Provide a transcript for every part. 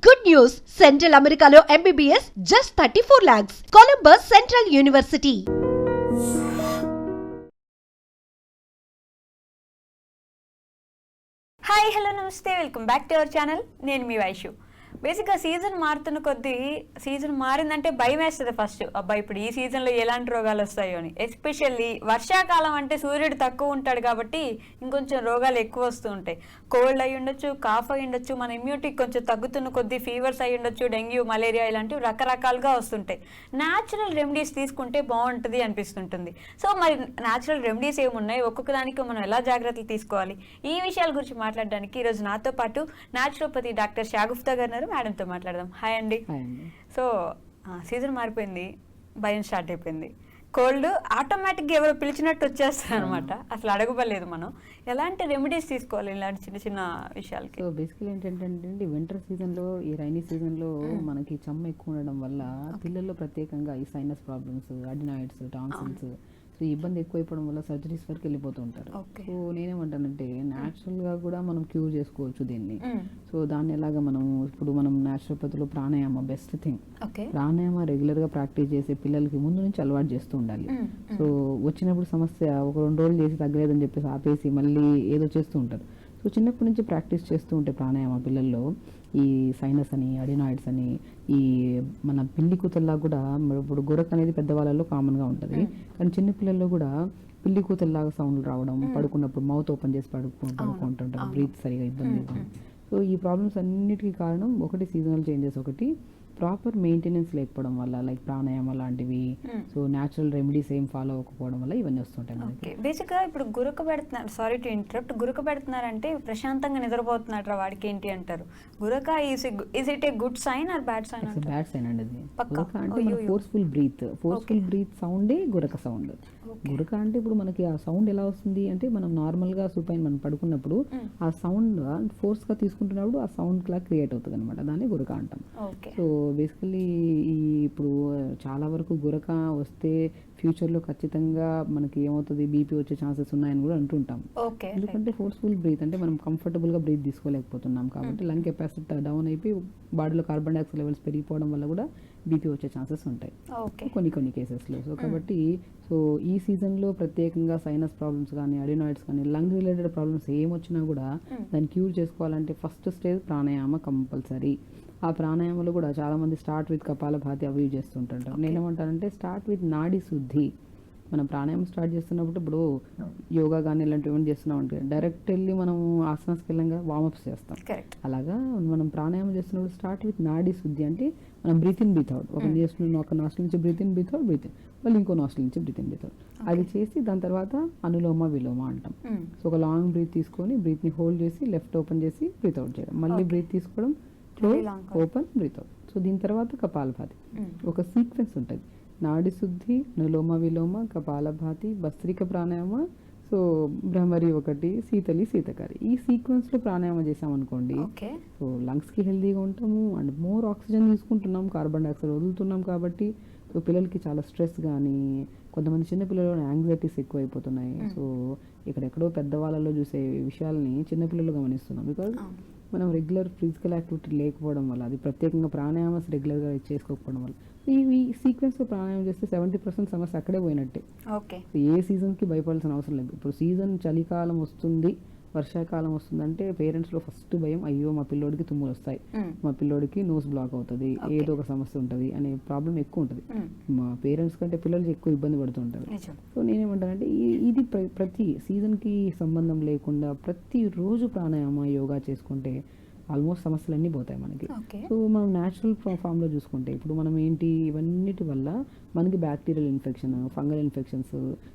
Good news! Central Americano MBBS just 34 lakhs. Columbus Central University. Hi hello నమస్తే welcome back to our channel. నేను మీ వైషు. బేసిక్గా season మారుతున్న కొద్దీ సీజన్ మారిందంటే భయం వేస్తుంది ఫస్ట్. అబ్బాయి ఇప్పుడు ఈ సీజన్లో ఎలాంటి రోగాలు వస్తాయో అని. ఎస్పెషల్లీ వర్షాకాలం అంటే సూర్యుడు తక్కువ ఉంటాడు కాబట్టి ఇంకొంచెం రోగాలు ఎక్కువ వస్తూ ఉంటాయి. కోల్డ్ అయి ఉండొచ్చు, కాఫ్ అయి ఉండొచ్చు, మన ఇమ్యూనిటీ కొంచెం తగ్గుతున్న కొద్దీ ఫీవర్స్ అయి ఉండొచ్చు, డెంగ్యూ, మలేరియా ఇలాంటివి రకరకాలుగా వస్తుంటాయి. న్యాచురల్ రెమెడీస్ తీసుకుంటే బాగుంటుంది అనిపిస్తుంటుంది. సో మరి న్యాచురల్ రెమెడీస్ ఏమున్నాయి, ఒక్కొక్క దానికి మనం ఎలా జాగ్రత్తలు తీసుకోవాలి, ఈ విషయాల గురించి మాట్లాడడానికి ఈరోజు నాతో పాటు న్యాచురోపతి డాక్టర్ షాగుఫ్తా గారు మేడంతో మాట్లాడదాం. హాయ్ అండి. సో సీజన్ మారిపోయింది, భయం స్టార్ట్ అయిపోయింది. కోల్డ్ ఆటోమేటిక్గా ఎవరో పిలిచినట్టు వచ్చేస్తారు అనమాట. అసలు అడగబలేదు మనం. ఎలాంటి రెమెడీస్ తీసుకోవాలి ఇలాంటి చిన్న చిన్న విషయాలకి? సో బేసికలీ ఏంటంటే వింటర్ సీజన్లో, ఈ రైనీ సీజన్లో మనకి చెమ్మ ఎక్కువ ఉండడం వల్ల పిల్లల్లో ప్రత్యేకంగా ఈ sinus problems, adenoids, tonsils, so ఇబ్బంది ఎక్కువైపోవడం వల్ల సర్జరీస్ వరకు వెళ్ళిపోతూ ఉంటారు. సో నేనేమంటానంటే న్యాచురల్గా కూడా మనం క్యూర్ చేసుకోవచ్చు దీన్ని. సో దాన్ని ఎలాగా మనం న్యాచురోపతిలో ప్రాణాయామ బెస్ట్ థింగ్. ప్రాణాయామ రెగ్యులర్గా ప్రాక్టీస్ చేసే పిల్లలకి ముందు నుంచి అలవాటు చేస్తూ ఉండాలి. సో వచ్చినప్పుడు సమస్య ఒక 2 రోజులు చేసి తగ్గలేదని చెప్పేసి ఆపేసి మళ్ళీ ఏదో చేస్తూ ఉంటారు. సో చిన్నప్పటి నుంచి ప్రాక్టీస్ చేస్తూ ఉంటే ప్రాణాయామ పిల్లల్లో ఈ సైనస్ అని, అడినాయిడ్స్ అని, ఈ మన పిల్లి కూతల్లా కూడా ఇప్పుడు గురక అనేది పెద్దవాళ్ళలో కామన్గా ఉంటుంది, కానీ చిన్నపిల్లల్లో కూడా పిల్లి కూతల్లాగా సౌండ్లు రావడం, పడుకున్నప్పుడు మౌత్ ఓపెన్ చేసి పడుకుంటుంటారు, బ్రీత్ సరిగా ఇబ్బంది. సో ఈ ప్రాబ్లమ్స్ అన్నిటికీ కారణం ఒకటి సీజనల్ చేంజెస్, ఒకటి ప్రాపర్ మెయింటెనెన్స్ లేకపోవడం వల్ల, లైక్ ప్రాణాయామ లాంటివి. సో న్యాచురల్ రెమెడీస్ ఏం ఫాలో అవ్వకపోవడం వల్ల ఇవన్నీ వస్తుంటాయి మనకి. బేసిక్గా ఇప్పుడు గురక పెడుతున్నారు, సారీ టు ఇంటరప్ట్, గురక పెడుతున్నారంటే ప్రశాంతంగా నిద్రపోతున్నారు, వాడికి ఏంటి అంటారు? గురక is it a good sign or bad sign? Bad sign అండి అది. గురక అంటే ఫోర్స్ఫుల్ బ్రీత్ సౌండే గురక సౌండ్. గురక అంటే ఇప్పుడు మనకి ఆ సౌండ్ ఎలా వస్తుంది అంటే, మనం నార్మల్గా సూపైన్ మనం పడుకున్నప్పుడు ఆ సౌండ్ ఫోర్స్గా తీసుకుంటున్నప్పుడు ఆ సౌండ్ లా క్రియేట్ అవుతుంది అనమాట, దాన్ని గురక అంటాం. సో బేసికలీ ఇప్పుడు చాలా వరకు గురక వస్తే ఫ్యూచర్లో ఖచ్చితంగా మనకి ఏమవుతుంది, బీపీ వచ్చే ఛాన్సెస్ ఉన్నాయని కూడా అంటుంటాం. ఎందుకంటే ఫోర్స్ఫుల్ బ్రీత్ అంటే మనం కంఫర్టబుల్గా బ్రీత్ తీసుకోలేకపోతున్నాం కాబట్టి లంగ్ కెపాసిటీ డౌన్ అయిపోయి బాడీలో కార్బన్ డైఆక్సైడ్ లెవెల్స్ పెరిగిపోవడం వల్ల కూడా బీపీ వచ్చే ఛాన్సెస్ ఉంటాయి కొన్ని కేసెస్లో. సో కాబట్టి సో ఈ సీజన్లో ప్రత్యేకంగా సైనస్ ప్రాబ్లమ్స్ కానీ, అడినాయిడ్స్ కానీ, లంగ్ రిలేటెడ్ ప్రాబ్లమ్స్ ఏమొచ్చినా కూడా దాన్ని క్యూర్ చేసుకోవాలంటే ఫస్ట్ స్టేజ్ ప్రాణాయామ కంపల్సరీ. ఆ ప్రాణాయామాలు కూడా చాలామంది స్టార్ట్ విత్ కపాలభాతి అవి చేస్తుంటారు. నేనేమంటానంటే స్టార్ట్ విత్ నాడి శుద్ధి. మనం ప్రాణాయామం స్టార్ట్ చేస్తున్నప్పుడు ఇప్పుడు యోగా కానీ ఇలాంటివి ఏమైనా చేస్తున్నాం అంటే డైరెక్ట్ వెళ్ళి మనం ఆసనాస్కి వెళ్ళంగా వార్మప్స్ చేస్తాం. అలాగా మనం ప్రాణాయామం చేస్తున్నప్పుడు స్టార్ట్ విత్ నాడి శుద్ధి అంటే మనం బ్రీత్ ఇన్ బ్రీత్ అవుట్, ఒక నాస్ట్రిల్ నుంచి బ్రీత్ ఇన్ బ్రీత్ అవుట్, మళ్ళీ ఇంకో నాస్ట్రిల్ నుంచి బ్రీత్ ఇన్ బ్రీత్ అవుట్, అది చేసి దాని తర్వాత అనులోమ విలోమ అంటాం. సో ఒక లాంగ్ బ్రీత్ తీసుకొని బ్రీత్ని హోల్డ్ చేసి లెఫ్ట్ ఓపెన్ చేసి బ్రీత్ అవుట్ చేయడం, మళ్ళీ బ్రీత్ తీసుకోవడం, close open breath out. So దీని తర్వాత కపాలభాతి ఒక సీక్వెన్స్ ఉంటుంది. నాడి శుద్ధి, అనులోమ విలోమ, కపాలభాతి, భస్త్రిక ప్రాణాయామ, సో భ్రమరి ఒకటి, శీతకారి. ఈ సీక్వెన్స్లో ప్రాణాయామం చేసామనుకోండి, సో లంగ్స్కి హెల్దీగా ఉంటాము అండ్ మోర్ ఆక్సిజన్ తీసుకుంటున్నాం, కార్బన్ డైఆక్సైడ్ వదులుతున్నాం. కాబట్టి సో పిల్లలకి చాలా స్ట్రెస్ కానీ, కొంతమంది చిన్నపిల్లలు యాంగ్జైటీస్ ఎక్కువ అయిపోతున్నాయి. సో ఇక్కడెక్కడో పెద్దవాళ్ళలో చూసే విషయాలని చిన్నపిల్లలు గమనిస్తున్నాం. బికాజ్ మనం రెగ్యులర్ ఫిజికల్ యాక్టివిటీ లేకపోవడం వల్ల, అది ప్రత్యేకంగా ప్రాణాయామస్ రెగ్యులర్గా చేసుకోకపోవడం వల్ల ఈ సీక్వెన్స్లో ప్రాణాయామం చేస్తే 70% సమస్య అక్కడే పోయినట్టే. ఏ సీజన్కి భయపడాల్సిన అవసరం లేదు. ఇప్పుడు సీజన్ చలికాలం వస్తుంది, వర్షాకాలం వస్తుందంటే పేరెంట్స్లో ఫస్ట్ భయం, అయ్యో మా పిల్లోడికి తుమ్ములు వస్తాయి, మా పిల్లోడికి నోస్ బ్లాక్ అవుతుంది, ఏదో ఒక సమస్య ఉంటుంది అనే ప్రాబ్లం ఎక్కువ ఉంటుంది. మా పేరెంట్స్ కంటే పిల్లలకి ఎక్కువ ఇబ్బంది పడుతుంటారు. సో నేనేమంటానంటే ఇది ప్రతి సీజన్కి సంబంధం లేకుండా ప్రతిరోజు ప్రాణాయామ యోగా చేసుకుంటే ఆల్మోస్ట్ సమస్యలన్నీ పోతాయి మనకి. సో మనం న్యాచురల్ ఫామ్లో చూసుకుంటే ఇప్పుడు మనం ఏంటి, ఇవన్నిటి వల్ల మనకి bacterial infection, fungal infections,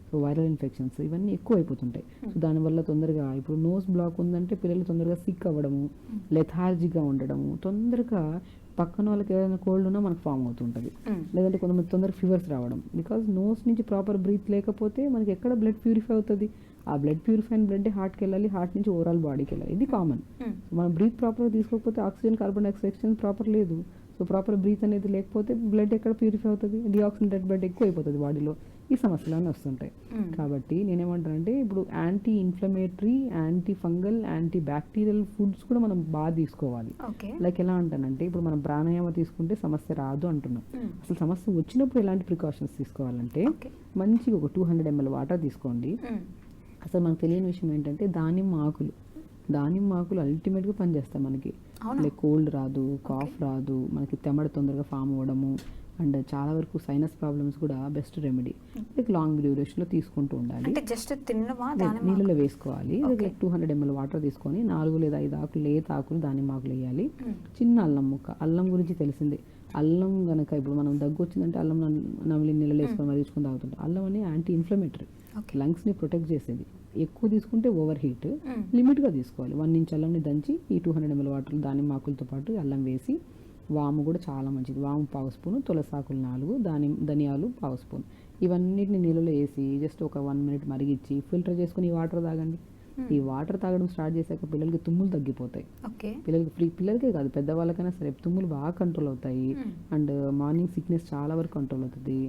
so viral infections ఇవన్నీ ఎక్కువ అయిపోతుంటాయి. సో దానివల్ల తొందరగా ఇప్పుడు నోస్ బ్లాక్ ఉందంటే పిల్లలు తొందరగా సిక్ అవ్వడము, లెథార్జీగా ఉండడము, తొందరగా పక్కన వాళ్ళకి ఏదైనా కోల్డ్ ఉన్నా మనకు ఫామ్ అవుతుంటుంది. లేదంటే కొంతమంది తొందరగా ఫీవర్స్ రావడం, బికాజ్ నోస్ నుంచి ప్రాపర్ బ్రీత్ లేకపోతే మనకి ఎక్కడ బ్లడ్ ప్యూరిఫై అవుతుంది. ఆ బ్లడ్ ప్యూరిఫైన్ బ్లడ్ హార్ట్కి వెళ్ళాలి, హార్ట్ నుంచి ఓవరాల్ బాడీకి వెళ్ళాలి, ఇది కామన్. మనం బ్రీత్ ప్రాపర్గా తీసుకోకపోతే oxygen, carbon dioxide exchange proper లేదు. సో ప్రాపర్ బ్రీత్ అనేది లేకపోతే బ్లడ్ ఎక్కడ ప్యూరిఫై అవుతుంది, డిఆక్సిజనేటెడ్ బ్లడ్ ఎక్కువ అయిపోతుంది బాడీలో. ఈ సమస్యలన్నీ వస్తుంటాయి. కాబట్టి నేనేమంటానంటే ఇప్పుడు anti inflammatory, anti fungal, anti bacterial foods కూడా మనం బాగా తీసుకోవాలి. లైక్ ఎలా అంటానంటే ఇప్పుడు మనం ప్రాణాయామ తీసుకుంటే సమస్య రాదు అంటున్నాం. అసలు సమస్య వచ్చినప్పుడు ఎలాంటి ప్రికాషన్స్ తీసుకోవాలంటే మంచిగా ఒక 200 ml వాటర్ తీసుకోండి. అసలు మనకు తెలియని విషయం ఏంటంటే దానిమ్మ ఆకులు అల్టిమేట్గా పనిచేస్తాయి మనకి. లైక్ కోల్డ్ రాదు, కాఫ్ రాదు, మనకి తెమ్మడ తొందరగా ఫామ్ అవ్వడము, అండ్ చాలా వరకు సైనస్ ప్రాబ్లమ్స్ కూడా బెస్ట్ రెమెడీ. లైక్ లాంగ్ డ్యూరేషన్లో తీసుకుంటూ ఉండాలి. నీళ్ళలో వేసుకోవాలి. లైక్ 200 ml వాటర్ తీసుకొని 4 లేదా 5 ఆకులు, లేత ఆకులు దానిమ్మ ఆకులు వేయాలి. చిన్న అల్లం ముక్క, అల్లం గురించి తెలిసిందే. అల్లం కనుక ఇప్పుడు మనం దగ్గు వచ్చిందంటే అల్లం నమిలి నీళ్ళలో వేసుకొని మరిగించుకొని తాగుతుంటాం. అల్లం అనేది యాంటీ ఇన్ఫ్లమేటరీ, లంగ్స్ని ప్రొటెక్ట్ చేసేది. ఎక్కువ తీసుకుంటే ఓవర్ హీట్, లిమిట్గా తీసుకోవాలి. 1 ఇంచ్ అల్లంని దంచి ఈ 200 ml వాటర్ దానిమ్మ ఆకులతో పాటు అల్లం వేసి, వాము కూడా చాలా మంచిది, వాము 1/2 స్పూను, తులసాకులు 4, ధనియాలు 1/2 స్పూన్, ఇవన్నిటిని నీళ్ళలో వేసి జస్ట్ ఒక 1 minute మరిగించి ఫిల్టర్ చేసుకుని ఈ వాటర్ తాగండి. ఈ వాటర్ తాగడం స్టార్ట్ చేశాక పిల్లలకి తుమ్ములు తగ్గిపోతాయి. పిల్లలకే కాదు పెద్దవాళ్ళకైనా సరే తుమ్ములు బాగా కంట్రోల్ అవుతాయి. అండ్ మార్నింగ్ సిక్నెస్ చాలా వరకు కంట్రోల్ అవుతుంది.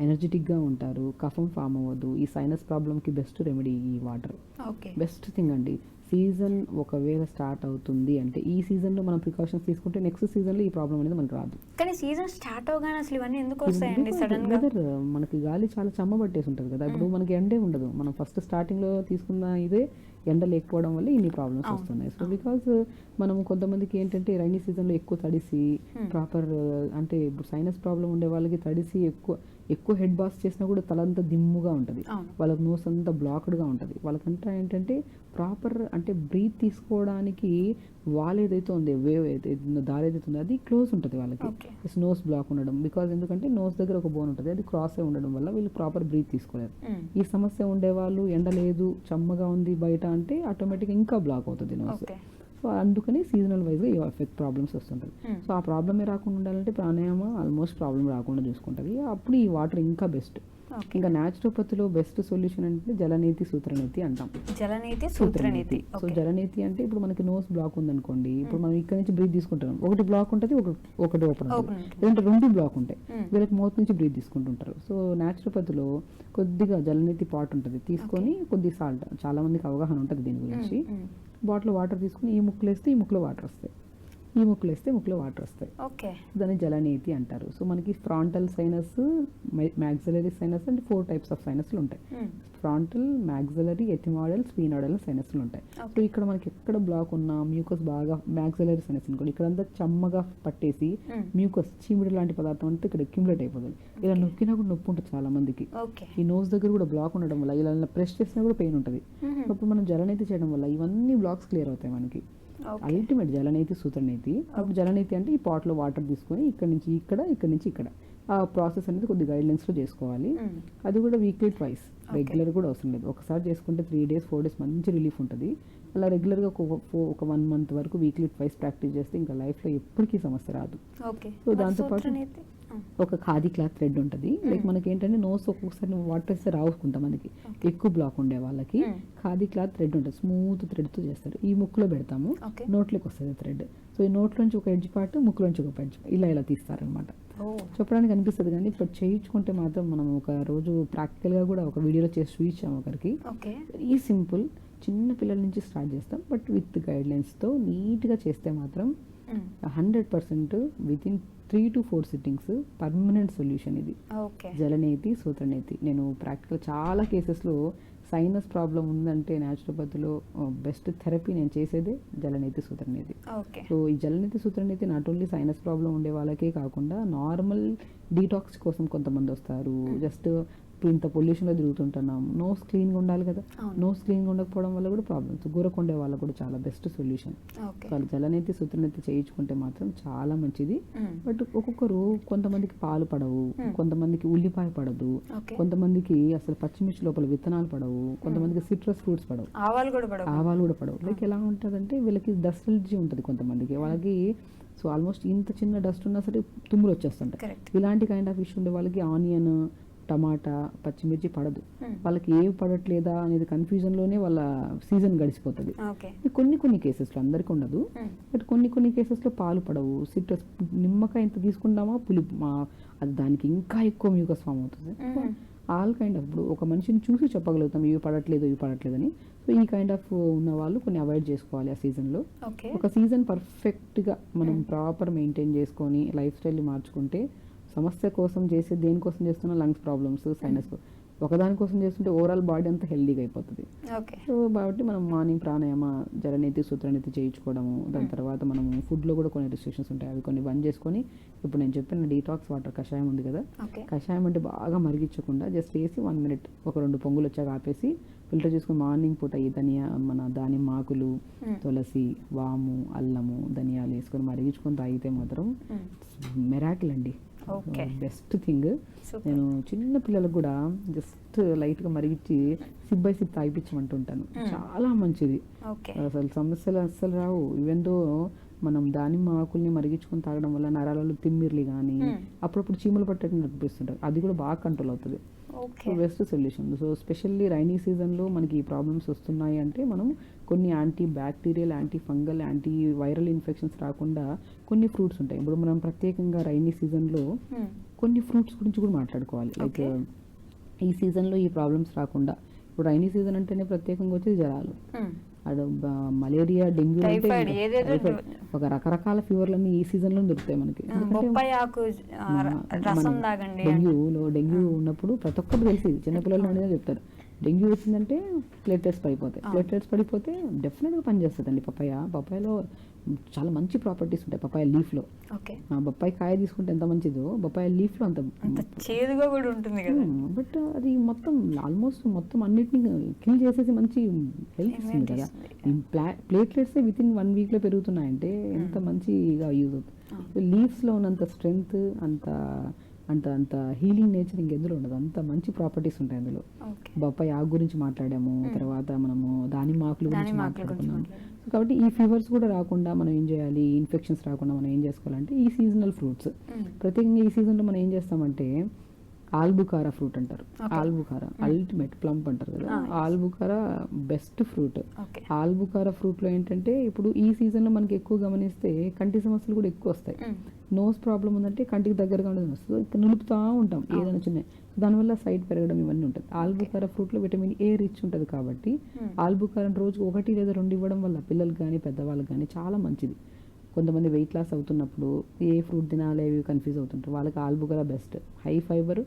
ఎనర్జెటిక్గా ఉంటారు, కఫం ఫామ్ అవ్వదు. ఈ సైనస్ ప్రాబ్లమ్కి బెస్ట్ రెమెడీ ఈ వాటర్. బెస్ట్ థింగ్ అండి. సీజన్ ఒకవేళ స్టార్ట్ అవుతుంది అంటే ఈ సీజన్లో మనం ప్రికాషన్స్ తీసుకుంటే నెక్స్ట్ సీజన్లో ఈ ప్రాబ్లం అనేది మనకు రాదు. కానీ సీజన్ స్టార్ట్ అవగానే అసలు ఇవన్నీ ఎందుకు వస్తాయండి సడన్ గా? వెదర్ మనకి గాలి చాలా చెమ్మబట్టేసి ఉంటుంది కదా. ఇప్పుడు మనకి ఎండే ఉండదు. మనం ఫస్ట్ స్టార్టింగ్లో తీసుకున్న ఇదే ఎండ లేకపోవడం వల్ల ఇన్ని ప్రాబ్లమ్స్ వస్తున్నాయి. సో బికాజ్ మనం కొంతమందికి ఏంటంటే రైనీ సీజన్లో ఎక్కువ తడిసి ప్రాపర్ అంటే ఇప్పుడు సైనస్ ప్రాబ్లం ఉండే వాళ్ళకి తడిసి ఎక్కువ హెడ్ బాస్ చేసినా కూడా తలంతా దిమ్ముగా ఉంటుంది, వాళ్ళకి నోస్ అంతా బ్లాక్డ్గా ఉంటుంది. వాళ్ళకంతా ఏంటంటే ప్రాపర్ అంటే బ్రీత్ తీసుకోవడానికి వాల్ ఏదైతే ఉంది, వేవ్ దారి ఏదైతే ఉందో అది క్లోజ్ ఉంటుంది వాళ్ళకి. నోస్ బ్లాక్ ఉండడం బికాజ్ ఎందుకంటే నోస్ దగ్గర ఒక బోన్ ఉంటుంది, అది క్రాస్ అయి ఉండడం వల్ల వీళ్ళు ప్రాపర్ బ్రీత్ తీసుకోలేరు. ఈ సమస్య ఉండేవాళ్ళు ఎండ లేదు చెమ్మగా ఉంది బయట అంటే ఆటోమేటిక్గా ఇంకా బ్లాక్ అవుతుంది నోస్. సో అందుకని సీజనల్ వైజ్గా ఈ ఎఫెక్ట్ ప్రాబ్లమ్స్ వస్తుంటుంది. సో ఆ ప్రాబ్లమే రాకుండా ఉండాలంటే ప్రాణాయామ ఆల్మోస్ట్ ప్రాబ్లం రాకుండా చూసుకుంటుంది. అప్పుడు ఈ వాటర్ ఇంకా బెస్ట్. ఇంకా న్యాచురోపతిలో బెస్ట్ సొల్యూషన్ అంటే జలనేతి సూత్రనేతి అంటాం. సూత్రనేతి. సో జలనేతి అంటే ఇప్పుడు మనకి నోస్ బ్లాక్ ఉందనుకోండి, ఇప్పుడు మనం ఇక్కడ నుంచి బ్రీత్ తీసుకుంటాం, ఒకటి బ్లాక్ ఉంటుంది, ఒకటి ఓపెన్ ఉంటుంది, లేదంటే 2 బ్లాక్ ఉంటాయి, వీళ్ళకి మౌత్ నుంచి బ్రీత్ తీసుకుంటుంటారు. సో న్యాచురోపతిలో కొద్దిగా జలనేతి పాట్ ఉంటుంది, తీసుకొని కొద్ది సాల్ట్, చాలా మందికి అవగాహన ఉంటుంది దీని గురించి, బాటిల్ వాటర్ తీసుకుని ఈ ముక్కులు వేస్తే ఈ ముక్కులో వాటర్ వస్తాయి, ఈ ముక్కులు వేస్తే ముక్కులో వాటర్ వస్తాయి. దాన్ని జలనేతి అంటారు. సో మనకి ఫ్రాంటల్ సైనస్, మ్యాక్సిలరీ సైనస్ అంటే 4 types ఆఫ్ సైనస్లు ఉంటాయి. ఫ్రాంటల్, మ్యాక్సిలరీ, ఎథిమాయిడల్, స్ఫీనాయిడల్ సైనస్లు ఉంటాయి. సో ఇక్కడ మనకి ఎక్కడ బ్లాక్ ఉన్నా మ్యూకస్ బాగా మ్యాక్సిలరీ సైనస్ అనుకోండి, ఇక్కడంతా చెమ్మగా పట్టేసి మ్యూకస్ చీమిడి లాంటి పదార్థం అంతా ఇక్కడ అక్యుములేట్ అయిపోతుంది. ఇలా నొక్కినా కూడా నొప్పి ఉంటుంది చాలా మందికి. ఈ నోస్ దగ్గర కూడా బ్లాక్ ఉండడం వల్ల ఇలా ప్రెస్ చేసినా కూడా పెయిన్ ఉంటుంది. అప్పుడు మనం జలనేతి చేయడం వల్ల ఇవన్నీ బ్లాక్స్ క్లియర్ అవుతాయి మనకి. అల్టిమేట్ జలనేతి సూత్రనేతి. అప్పుడు జలనేతి అంటే ఈ పాట్లో వాటర్ తీసుకొని ఇక్కడ నుంచి ఇక్కడ ఆ ప్రాసెస్ అనేది కొద్ది గైడ్లైన్స్లో చేసుకోవాలి. అది కూడా వీక్లీ ట్వైస్, రెగ్యులర్ కూడా అవసరం లేదు. ఒకసారి చేసుకుంటే 3 days 4 days మంచి రిలీఫ్ ఉంటుంది. అలా రెగ్యులర్గా ఒక 1 month వరకు వీక్లీ ట్వైస్ ప్రాక్టీస్ చేస్తే ఇంకా లైఫ్లో ఎప్పటికీ సమస్య రాదు. సో దాంతోపాటు ఒక ఖాదీ క్లాత్ థ్రెడ్ ఉంటుంది. లైక్ మనకి ఏంటంటే నోస్ ఒక్కొక్కసారి వాటర్ వేస్తే రావుకుంటాం, మనకి ఎక్కువ బ్లాక్ ఉండే వాళ్ళకి ఖాదీ క్లాత్ థ్రెడ్ ఉంటుంది, స్మూత్ థ్రెడ్తో చేస్తారు. ఈ ముక్కులో పెడతాము, నోట్లోకి వస్తుంది థ్రెడ్. సో ఈ నోట్లోంచి ఒక ఎడ్జ్ పార్ట్, ముక్కులోంచి ఒక ఎడ్జ్, ఇలా తీస్తారనమాట. చెప్పడానికి అనిపిస్తుంది కానీ ఇప్పుడు చేయించుకుంటే మాత్రం మనం ఒక రోజు ప్రాక్టికల్గా కూడా ఒక వీడియోలో చేసి చూపించాము ఒకరికి. వెరీ సింపుల్, చిన్న పిల్లల నుంచి స్టార్ట్ చేస్తాం, బట్ విత్ గైడ్లైన్స్తో నీట్గా చేస్తే మాత్రం 100% within 3 to 4 sittings permanent solution ఇది. జలనేతి సూత్రనేతి. నేను ప్రాక్టికల్ చాలా కేసెస్లో సైనస్ ప్రాబ్లం ఉందంటే న్యాచురోపతిలో బెస్ట్ థెరపీ నేను చేసేదే జలనేతి సూత్రనేతి. సో ఈ జలనేతి sutraneti not only sinus problem ఉండే వాళ్ళకే కాకుండా నార్మల్ డీటాక్స్ కోసం కొంతమంది వస్తారు. జస్ట్ ఇప్పుడు ఇంత పొల్యూషన్లో తిరుగుతుంటున్నాం, నోస్ క్లీన్గా ఉండాలి కదా, నోస్ క్లీన్గా ఉండకపోవడం వల్ల కూడా ప్రాబ్లమ్స్. గురకొండే వాళ్ళకు కూడా చాలా బెస్ట్ సొల్యూషన్. వాళ్ళు జలనేతి సూత్రనేతి చేయించుకుంటే మాత్రం చాలా మంచిది. బట్ ఒక్కొక్కరు కొంతమందికి పాలు పడవు, కొంతమందికి ఉల్లిపాయ పడదు, కొంతమందికి అసలు పచ్చిమిర్చి లోపల విత్తనాలు పడవు, కొంతమందికి సిట్రస్ ఫ్రూట్స్ పడవు, ఆవాలు కూడా పడవు. లైక్ ఎలా ఉంటుందంటే వీళ్ళకి డస్ట్ ఎలర్జీ ఉంటుంది కొంతమందికి, వాళ్ళకి సో ఆల్మోస్ట్ ఇంత చిన్న డస్ట్ ఉన్నా సరే తుమ్ములు వచ్చేస్తుంటాయి. ఇలాంటి కైండ్ ఆఫ్ ఇష్యూ ఉండే వాళ్ళకి ఆనియన్, టమాటా, పచ్చిమిర్చి పడదు. వాళ్ళకి ఏవి పడట్లేదా అనేది కన్ఫ్యూజన్లోనే వాళ్ళ సీజన్ గడిచిపోతుంది. కొన్ని కేసెస్లో, అందరికీ ఉండదు, బట్ కొన్ని కేసెస్లో పాలు పడవు, సిట్రస్, నిమ్మకాయ ఇంత తీసుకుంటామా పులుపు అది దానికి ఇంకా ఎక్కువ మ్యూకస్ ఫామ్ అవుతుంది. ఆల్ కైండ్ ఆఫ్, ఇప్పుడు ఒక మనిషిని చూసి చెప్పగలుగుతాం ఇవి పడట్లేదని. సో ఈ కైండ్ ఆఫ్ ఉన్న వాళ్ళు కొన్ని అవాయిడ్ చేసుకోవాలి ఆ సీజన్లో. ఓకే. ఒక సీజన్ పర్ఫెక్ట్గా మనం ప్రాపర్ మెయింటైన్ చేసుకొని లైఫ్ స్టైల్ని మార్చుకుంటే, సమస్య కోసం చేసే దేనికోసం చేస్తున్నా లంగ్స్ ప్రాబ్లమ్స్, సైనస్, ఒకదానికోసం చేస్తుంటే ఓవరాల్ బాడీ అంతా హెల్దీగా అయిపోతుంది. ఓకే. సో కాబట్టి మనం మార్నింగ్ ప్రాణాయామ, జరనీతి, సూత్రనీతి చేయించుకోవడము, దాని తర్వాత మనం ఫుడ్లో కూడా కొన్ని రిస్ట్రిక్షన్స్ ఉంటాయి, అవి కొన్ని బంద్ చేసుకొని, ఇప్పుడు నేను చెప్పిన డీటాక్స్ వాటర్ కషాయం ఉంది కదా, ఓకే. కషాయం అంటే బాగా మరిగించకుండా జస్ట్ వేసి 1 minute ఒక 2 పొంగులు వచ్చాక ఆపేసి ఫిల్టర్ చేసుకుని మార్నింగ్ పూట ఈ దానిమ్మ ఆకులు, తులసి, వాము, అల్లము, ధనియాలు వేసుకొని మరిగించుకొని తాగితే మాత్రం మెరాకిల్ అండి. ఓకే. Best thing. నేను చిన్న పిల్లలకు కూడా జస్ట్ లైట్గా మరిగించి సిప్ బై సిప్ తాగిపించమంటుంటాను. చాలా మంచిది. అసలు సమస్యలు అస్సలు రావు. ఈవెన్ దో మనం దానిమ్మ ఆకుల్ని మరిగించుకొని తాగడం వల్ల నరాలలో తిమ్మిర్లు కానీ అప్పుడప్పుడు చీమలు పట్టేట్టు అనిపిస్తుంటాయి, అది కూడా బాగా కంట్రోల్ అవుతుంది. So best solution. So specially rainy సీజన్లో మనకి ఈ ప్రాబ్లమ్స్ వస్తున్నాయి అంటే మనం కొన్ని anti bacterial, anti fungal, anti viral infections రాకుండా కొన్ని ఫ్రూట్స్ ఉంటాయి. ఇప్పుడు మనం ప్రత్యేకంగా రైనీ సీజన్లో కొన్ని ఫ్రూట్స్ గురించి కూడా మాట్లాడుకోవాలి. లైక్ ఈ సీజన్లో ఈ ప్రాబ్లమ్స్ రాకుండా, ఇప్పుడు రైనీ సీజన్ అంటేనే ప్రత్యేకంగా వచ్చేది జ్వరాలు, మలేరియా, డెంగ్యూ, ఒక రకరకాల ఫీవర్లన్నీ ఈ సీజన్ లో దొరుకుతాయి మనకి. డెంగ్యూ ఉన్నప్పుడు ప్రతి ఒక్కరు తెలిసి చిన్నపిల్లలు అనేది చెప్తారు, డెంగ్యూ వచ్చిందంటే ప్లేట్లెట్స్ పడిపోతే డెఫినెట్గా పనిచేస్తుందండి పపాయలో చాలా మంచి ప్రాపర్టీస్ ఉంటాయి. పపాయ లీఫ్లో, బొప్పాయి కాయ తీసుకుంటే ఎంత మంచిదో బొప్పాయి లీఫ్లో అంత చేదుగా కూడా ఉంటుంది కదా. బట్ అది మొత్తం అన్నిటిని కిల్ చేసేసి మంచి హెల్త్ ఇస్తుంది కదా. ప్లేట్లెట్స్ విత్ ఇన్ 1 week పెరుగుతున్నాయంటే ఎంత మంచిగా యూజ్ అవుతుంది. లీవ్స్లో ఉన్నంత స్ట్రెంగ్త్, అంత హీలింగ్ నేచర్ ఇంకెందులో ఉండదు. అంత మంచి ప్రాపర్టీస్ ఉంటాయి అందులో. బొప్పాయి ఆకు గురించి మాట్లాడాము, తర్వాత మనము దానిమ్మ ఆకుల గురించి మాట్లాడుకున్నాము. కాబట్టి ఈ ఫీవర్స్ కూడా రాకుండా మనం ఏం చేయాలి, ఇన్ఫెక్షన్స్ రాకుండా మనం ఏం చేసుకోవాలంటే ఈ సీజనల్ ఫ్రూట్స్, ప్రత్యేకంగా ఈ సీజన్లో మనం ఏం చేస్తామంటే ఆల్బుకారా ఫ్రూట్ అంటారు. ఆల్బుకారా అల్టిమేట్ ప్లంప్ అంటారు కదా, ఆల్బుకారా బెస్ట్ ఫ్రూట్. ఆల్బుకారా ఫ్రూట్లో ఏంటంటే ఇప్పుడు ఈ సీజన్లో మనకి ఎక్కువ గమనిస్తే కంటి సమస్యలు కూడా ఎక్కువ వస్తాయి. నోస్ ప్రాబ్లం ఉందంటే కంటికి దగ్గరగా ఉండేది వస్తుంది, ఇక్కడ నిలుపుతూ ఉంటాం ఏదైనా చిన్న, దానివల్ల సైట్ పెరగడం ఇవన్నీ ఉంటుంది. ఆల్బుకారా ఫ్రూట్లో విటమిన్ ఏ రిచ్ ఉంటుంది కాబట్టి ఆల్బుకారా రోజుకు 1 లేదా 2 ఇవ్వడం వల్ల పిల్లలకు కానీ పెద్దవాళ్ళకి కానీ చాలా మంచిది. కొంతమంది వెయిట్ లాస్ అవుతున్నప్పుడు ఏ ఫ్రూట్ తినాలి అవి కన్ఫ్యూజ్ అవుతుంటారు, వాళ్ళకి ఆల్బుకారా బెస్ట్. హై ఫైబర్,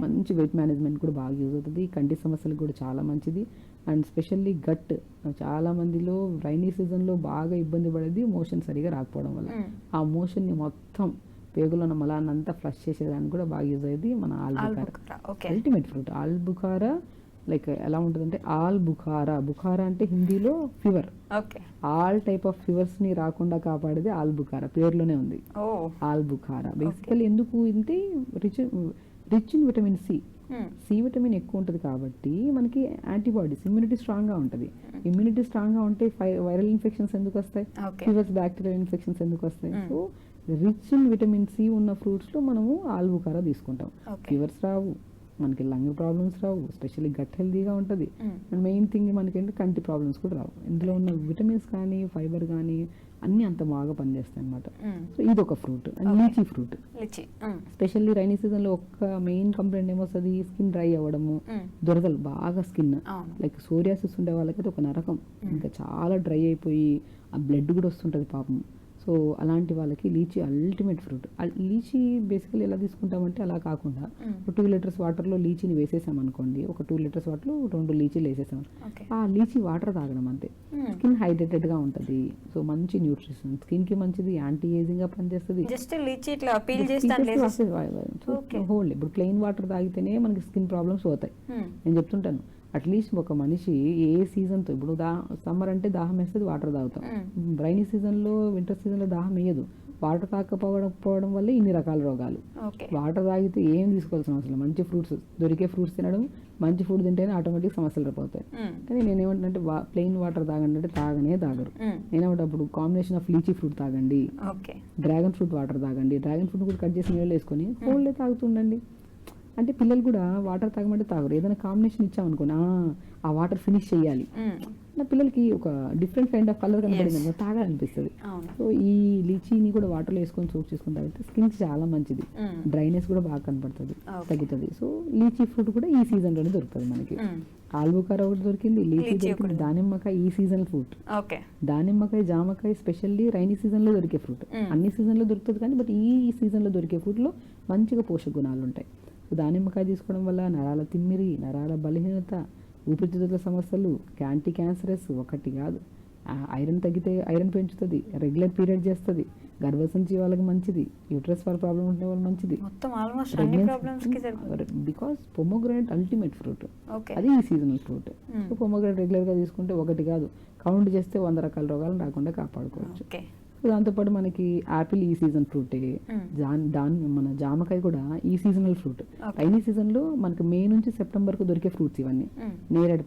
మంచి వెయిట్ మేనేజ్మెంట్ కూడా బాగా యూజ్ అవుతుంది, కంటి సమస్యలకు కూడా చాలా మంచిది. అండ్ స్పెషల్లీ గట్, చాలా మందిలో రైనీ సీజన్లో బాగా ఇబ్బంది పడేది మోషన్ సరిగా రాకపోవడం వల్ల. ఆ మోషన్ని మొత్తం పేగులో ఉన్న మలాన్ని అంతా ఫ్లష్ చేసేదానికి కూడా బాగా యూజ్ అయ్యేది మన ఆల్బుకారా. అల్టిమేట్ ఫ్రూట్ ఆల్బుకారా. లైక్ ఎలా ఉంటుందంటే బుఖారా అంటే హిందీలో fever, all type of fevers ని రాకుండా కాపాడేది ఆల్బుకారా, పేరులోనే ఉంది ఆల్బుకారా. బేసికల్లీ ఎందుకు ఇంతే rich in vitamin C vitamin ఎక్కువ ఉంటుంది కాబట్టి మనకి యాంటీబాడీస్, ఇమ్యూనిటీ స్ట్రాంగ్ గా ఉంటుంది. ఇమ్యూనిటీ స్ట్రాంగ్ గా ఉంటే వైరల్ ఇన్ఫెక్షన్స్ ఎందుకు వస్తాయి, ఫీవర్స్, బ్యాక్టీరియల్ ఇన్ఫెక్షన్స్ ఎందుకు వస్తాయి. So rich in vitamin C ఉన్న ఫ్రూట్స్ లో మనము ఆల్బుకారా తీసుకుంటాం. ఫీవర్స్ రావు, మనకి లంగ్ ప్రాబ్లమ్స్ రావు, స్పెషల్లీ గట్ హెల్దీగా ఉంటుంది. అండ్ మెయిన్ థింగ్ మనకేంటి కంటి ప్రాబ్లమ్స్ కూడా రావు. ఇందులో ఉన్న విటమిన్స్ కానీ ఫైబర్ కానీ అన్ని అంత బాగా పనిచేస్తాయి అన్నమాట. సో ఇది ఒక fruit. And lychee fruit, specially rainy season లో ఒక్క మెయిన్ కంప్లైంట్ ఏమొస్తుంది, స్కిన్ డ్రై అవ్వడము, దురదలు బాగా స్కిన్, లైక్ సోరియాసిస్ ఉండే వాళ్ళకైతే ఒక నరకం, ఇంకా చాలా డ్రై అయిపోయి ఆ బ్లడ్ కూడా వస్తుంటది పాపం. సో అలాంటి వాళ్ళకి lychee ultimate fruit. Lychee basically ఎలా తీసుకుంటామంటే అలా కాకుండా 2 liters వాటర్లో లీచీని వేసేసాం అనుకోండి, ఒక 2 liters వాటర్లో 2 లీచీలు వేసేసాం, ఆ లీచీ వాటర్ తాగడం అంతే. స్కిన్ హైడ్రేటెడ్గా ఉంటుంది. సో మంచి న్యూట్రిషన్, స్కిన్ కి మంచిది, యాంటీ ఏజింగ్ గా పనిచేస్తుంది. హోల్డ్ ఇప్పుడు ప్లెయిన్ వాటర్ తాగితేనే మనకి స్కిన్ ప్రాబ్లమ్స్ పోతాయి. నేను చెప్తుంటాను, అట్లీస్ట్ ఒక మనిషి ఏ సీజన్తో, ఇప్పుడు సమ్మర్ అంటే దాహం వేస్తుంది, వాటర్ తాగుతాం. రైనీ సీజన్లో, వింటర్ సీజన్లో దాహం వేయదు, వాటర్ తాకపోవడం వల్ల ఇన్ని రకాల రోగాలు. వాటర్ తాగితే ఏం తీసుకోవాల్సిన అవసరం, మంచి ఫ్రూట్స్, దొరికే ఫ్రూట్స్ తినడం, మంచి ఫుడ్ తింటేనే ఆటోమేటిక్ సమస్యలు రాపోతాయి. కానీ నేనేమంటే ప్లెయిన్ వాటర్ తాగండి అంటే తాగరు. నేనేమంటే అప్పుడు కాంబినేషన్ ఆఫ్ లీచీ ఫ్రూట్ తాగండి, డ్రాగన్ ఫ్రూట్ వాటర్ తాగండి, డ్రాగన్ ఫ్రూట్ కూడా కట్ చేసి నీళ్ళు వేసుకొని కోల్డ్ తాగుతుండండి. అంటే పిల్లలు కూడా వాటర్ తాగమంటే తాగరు, ఏదైనా కాంబినేషన్ ఇచ్చామనుకోండి ఆ వాటర్ ఫినిష్ చేయాలి. నా పిల్లలకి ఒక డిఫరెంట్ కైండ్ ఆఫ్ కలర్ కనబడింది అనుకో తాగాలనిపిస్తుంది. సో ఈ లీచీని కూడా వాటర్లో వేసుకొని సోక్ చేసుకుని తాగితే స్కిన్ చాలా మంచిది, డ్రైనెస్ కూడా బాగా కనపడుతుంది, తగ్గుతుంది. సో లీచీ ఫ్రూట్ కూడా ఈ సీజన్ లోనే దొరుకుతుంది మనకి. ఆల్బుకార ఒకటి దొరికింది, లీచీ దొరికింది, దానిమ్మకాయ ఈ సీజనల్ ఫ్రూట్. దానిమ్మకాయ, జామకాయ స్పెషల్లీ రైనీ సీజన్ లో దొరికే ఫ్రూట్. అన్ని సీజన్ లో దొరుకుతుంది కానీ బట్ ఈ సీజన్ లో దొరికే ఫ్రూట్ లో మంచిగా పోషక గుణాలు ఉంటాయి. దానిమ్మకాయ తీసుకోవడం వల్ల నరాల తిమ్మిరి, నరాల బలహీనత, ఊపిరితిత్తుల సమస్యలు, యాంటీ క్యాన్సరస్ ఒకటి కాదు, ఐరన్ తగ్గితే ఐరన్ పెంచుతుంది, రెగ్యులర్ పీరియడ్ చేస్తుంది, గర్భసంచి వాళ్ళకి మంచిది, యూట్రస్ ఫర్ ప్రాబ్లం ఉంటే వాళ్ళు మంచిది. బికాస్ పొమోగ్రానేట్ అల్టిమేట్ ఫ్రూట్, అది ఈ seasonal fruit. So pomegranate regular గా తీసుకుంటే ఒకటి కాదు, కౌంట్ చేస్తే 100 రకాల రోగాలను రాకుండా కాపాడుకోవచ్చు. దాంతోపాటు మనకి యాపిల్ ఈ సీజన్ ఫ్రూటే, మన జామకాయ కూడా ఈ సీజనల్ ఫ్రూట్. రైనీ సీజన్ లో మనకి మే నుంచి సెప్టెంబర్ కు దొరికే ఫ్రూట్స్ ఇవన్నీ. నేరేడు